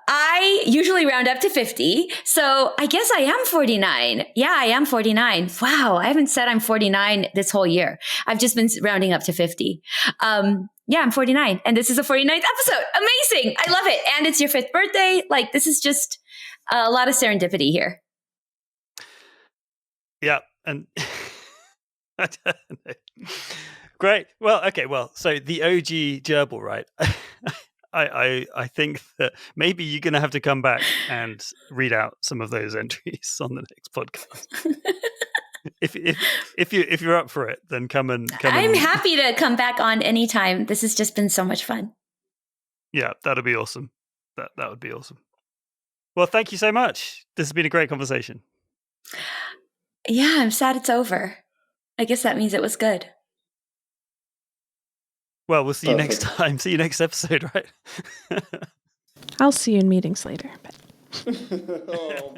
I usually round up to 50. So I guess I am 49. Yeah, I am 49. Wow. I haven't said I'm 49 this whole year. I've just been rounding up to 50. Yeah, I'm 49. And this is the 49th episode. Amazing. I love it. And it's your 5th birthday. Like, this is just a lot of serendipity here. Yeah. And I don't know. Great. Well, okay. Well, so the OG gerbil, right? I think that maybe you're going to have to come back and read out some of those entries on the next podcast. if you're up for it, then come and. I'm happy to come back on anytime. This has just been so much fun. Yeah, that'd be awesome. That would be awesome. Well, thank you so much. This has been a great conversation. Yeah, I'm sad it's over. I guess that means it was good. Well, we'll see you next time. See you next episode, right? I'll see you in meetings later. But. Oh.